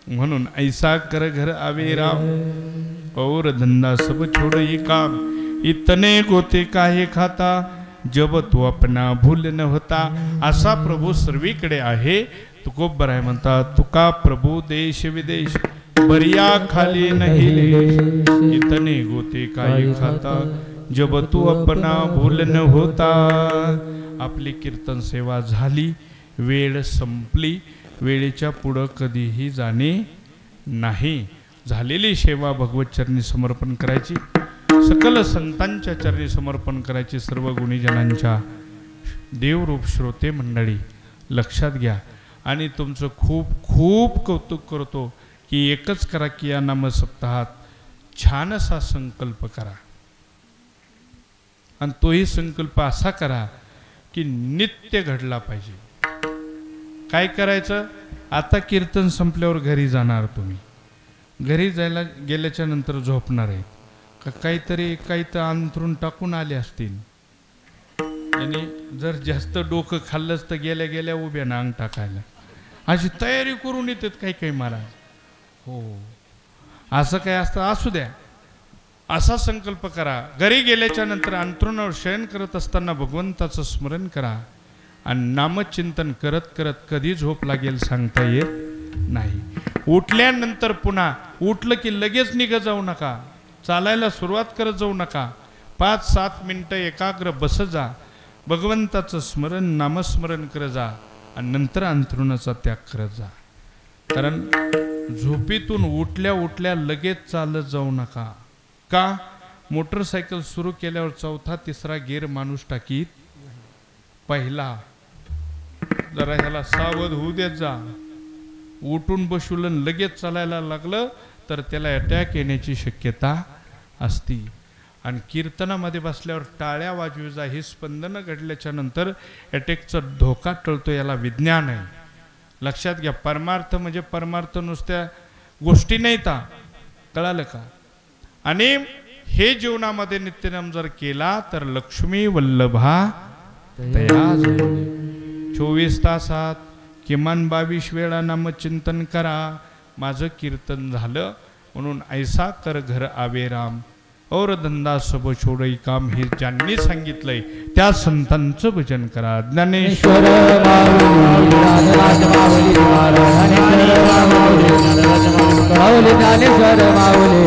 म्हणून ऐसा कर घर आवे राम और धंदा सब छोड़ ये काम, इतने गोते काहे खाता जब तो अपना भूल न होता. असा प्रभू सर्वीकडे आहे. तुकोबर आहे म्हणतात तुका प्रभू देश विदेश बरिया खाली नाही लेश, इतने गोते काहे खाता जब तू अपना भूल न होता. आपली कीर्तन सेवा झाली, वेळ संपली. वेळेच्या पुढं कधीही जाणे नाही. झालेली सेवा भगवत चरणी समर्पण करायची, सकल संतांच्या चरणी समर्पण करायची. सर्व गुणीजनांच्या देवरूप श्रोते मंडळी लक्षात घ्या. आणि तुमचं खूप खूप कौतुक करतो की एकच करा की या नाम सप्ताहात छान असा संकल्प करा. आणि तोही संकल्प असा करा की नित्य घडला पाहिजे. काय करायचं? आता कीर्तन संपल्यावर घरी जाणार तुम्ही. घरी जायला गेल्याच्या नंतर झोपणार आहे का काहीतरी काही तर अंथरून टाकून आले असतील आणि जर जास्त डोकं खाल्लंच तर गेल्या गेल्या उभ्या ना अंग टाकायला अशी तयारी करून येतात काही काही महाराज. हो असं काय असतं असू द्या. असा संकल्प करा. घरी गेल्याच्या नंतर अंथरुणावर शयन करत असताना भगवंताचं स्मरण करा आणि नामचिंतन करत करत कधी झोप लागेल सांगता येत नाही. उठल्यानंतर पुन्हा उठलं की लगेच निघत जाऊ नका. चालायला सुरुवात करत जाऊ नका. 5-7 मिनिटं एकाग्र बस जा. भगवंताचं स्मरण नामस्मरण करत जा आणि नंतर अंथरुणाचा त्याग करत जा. कारण झोपेतून उठल्या उठल्या लगेच चालत जाऊ नका. का? मोटरसायकल सुरू केल्यावर 4था-3रा गिअर माणूस टाकीत पहिला. जरा ह्याला सावध होऊ देत जा. उठून बसुलन लगेच चालायला लागलं तर त्याला अटॅक येण्याची शक्यता असती. आणि कीर्तनामध्ये बसल्यावर टाळ्या वाजविजा. ही स्पंदनं घडल्याच्या नंतर अटॅकचा धोका टळतो. याला विज्ञान आहे. लक्षात घ्या. परमार्थ म्हणजे परमार्थ नुसत्या गोष्टी नाही ता. कळालं का? आणि हे जीवनामध्ये नित्यनेम जर केला तर लक्ष्मी वल्लभा तया 24 तासात किमान 22 वेळा नामचिंतन करा. माझं कीर्तन झालं म्हणून ऐसा कर घर आवे राम और धंदा सब छोडई काम. हे ज्यांनी सांगितलंय त्या संतांचं भजन करा. ज्ञानेश्वर माऊली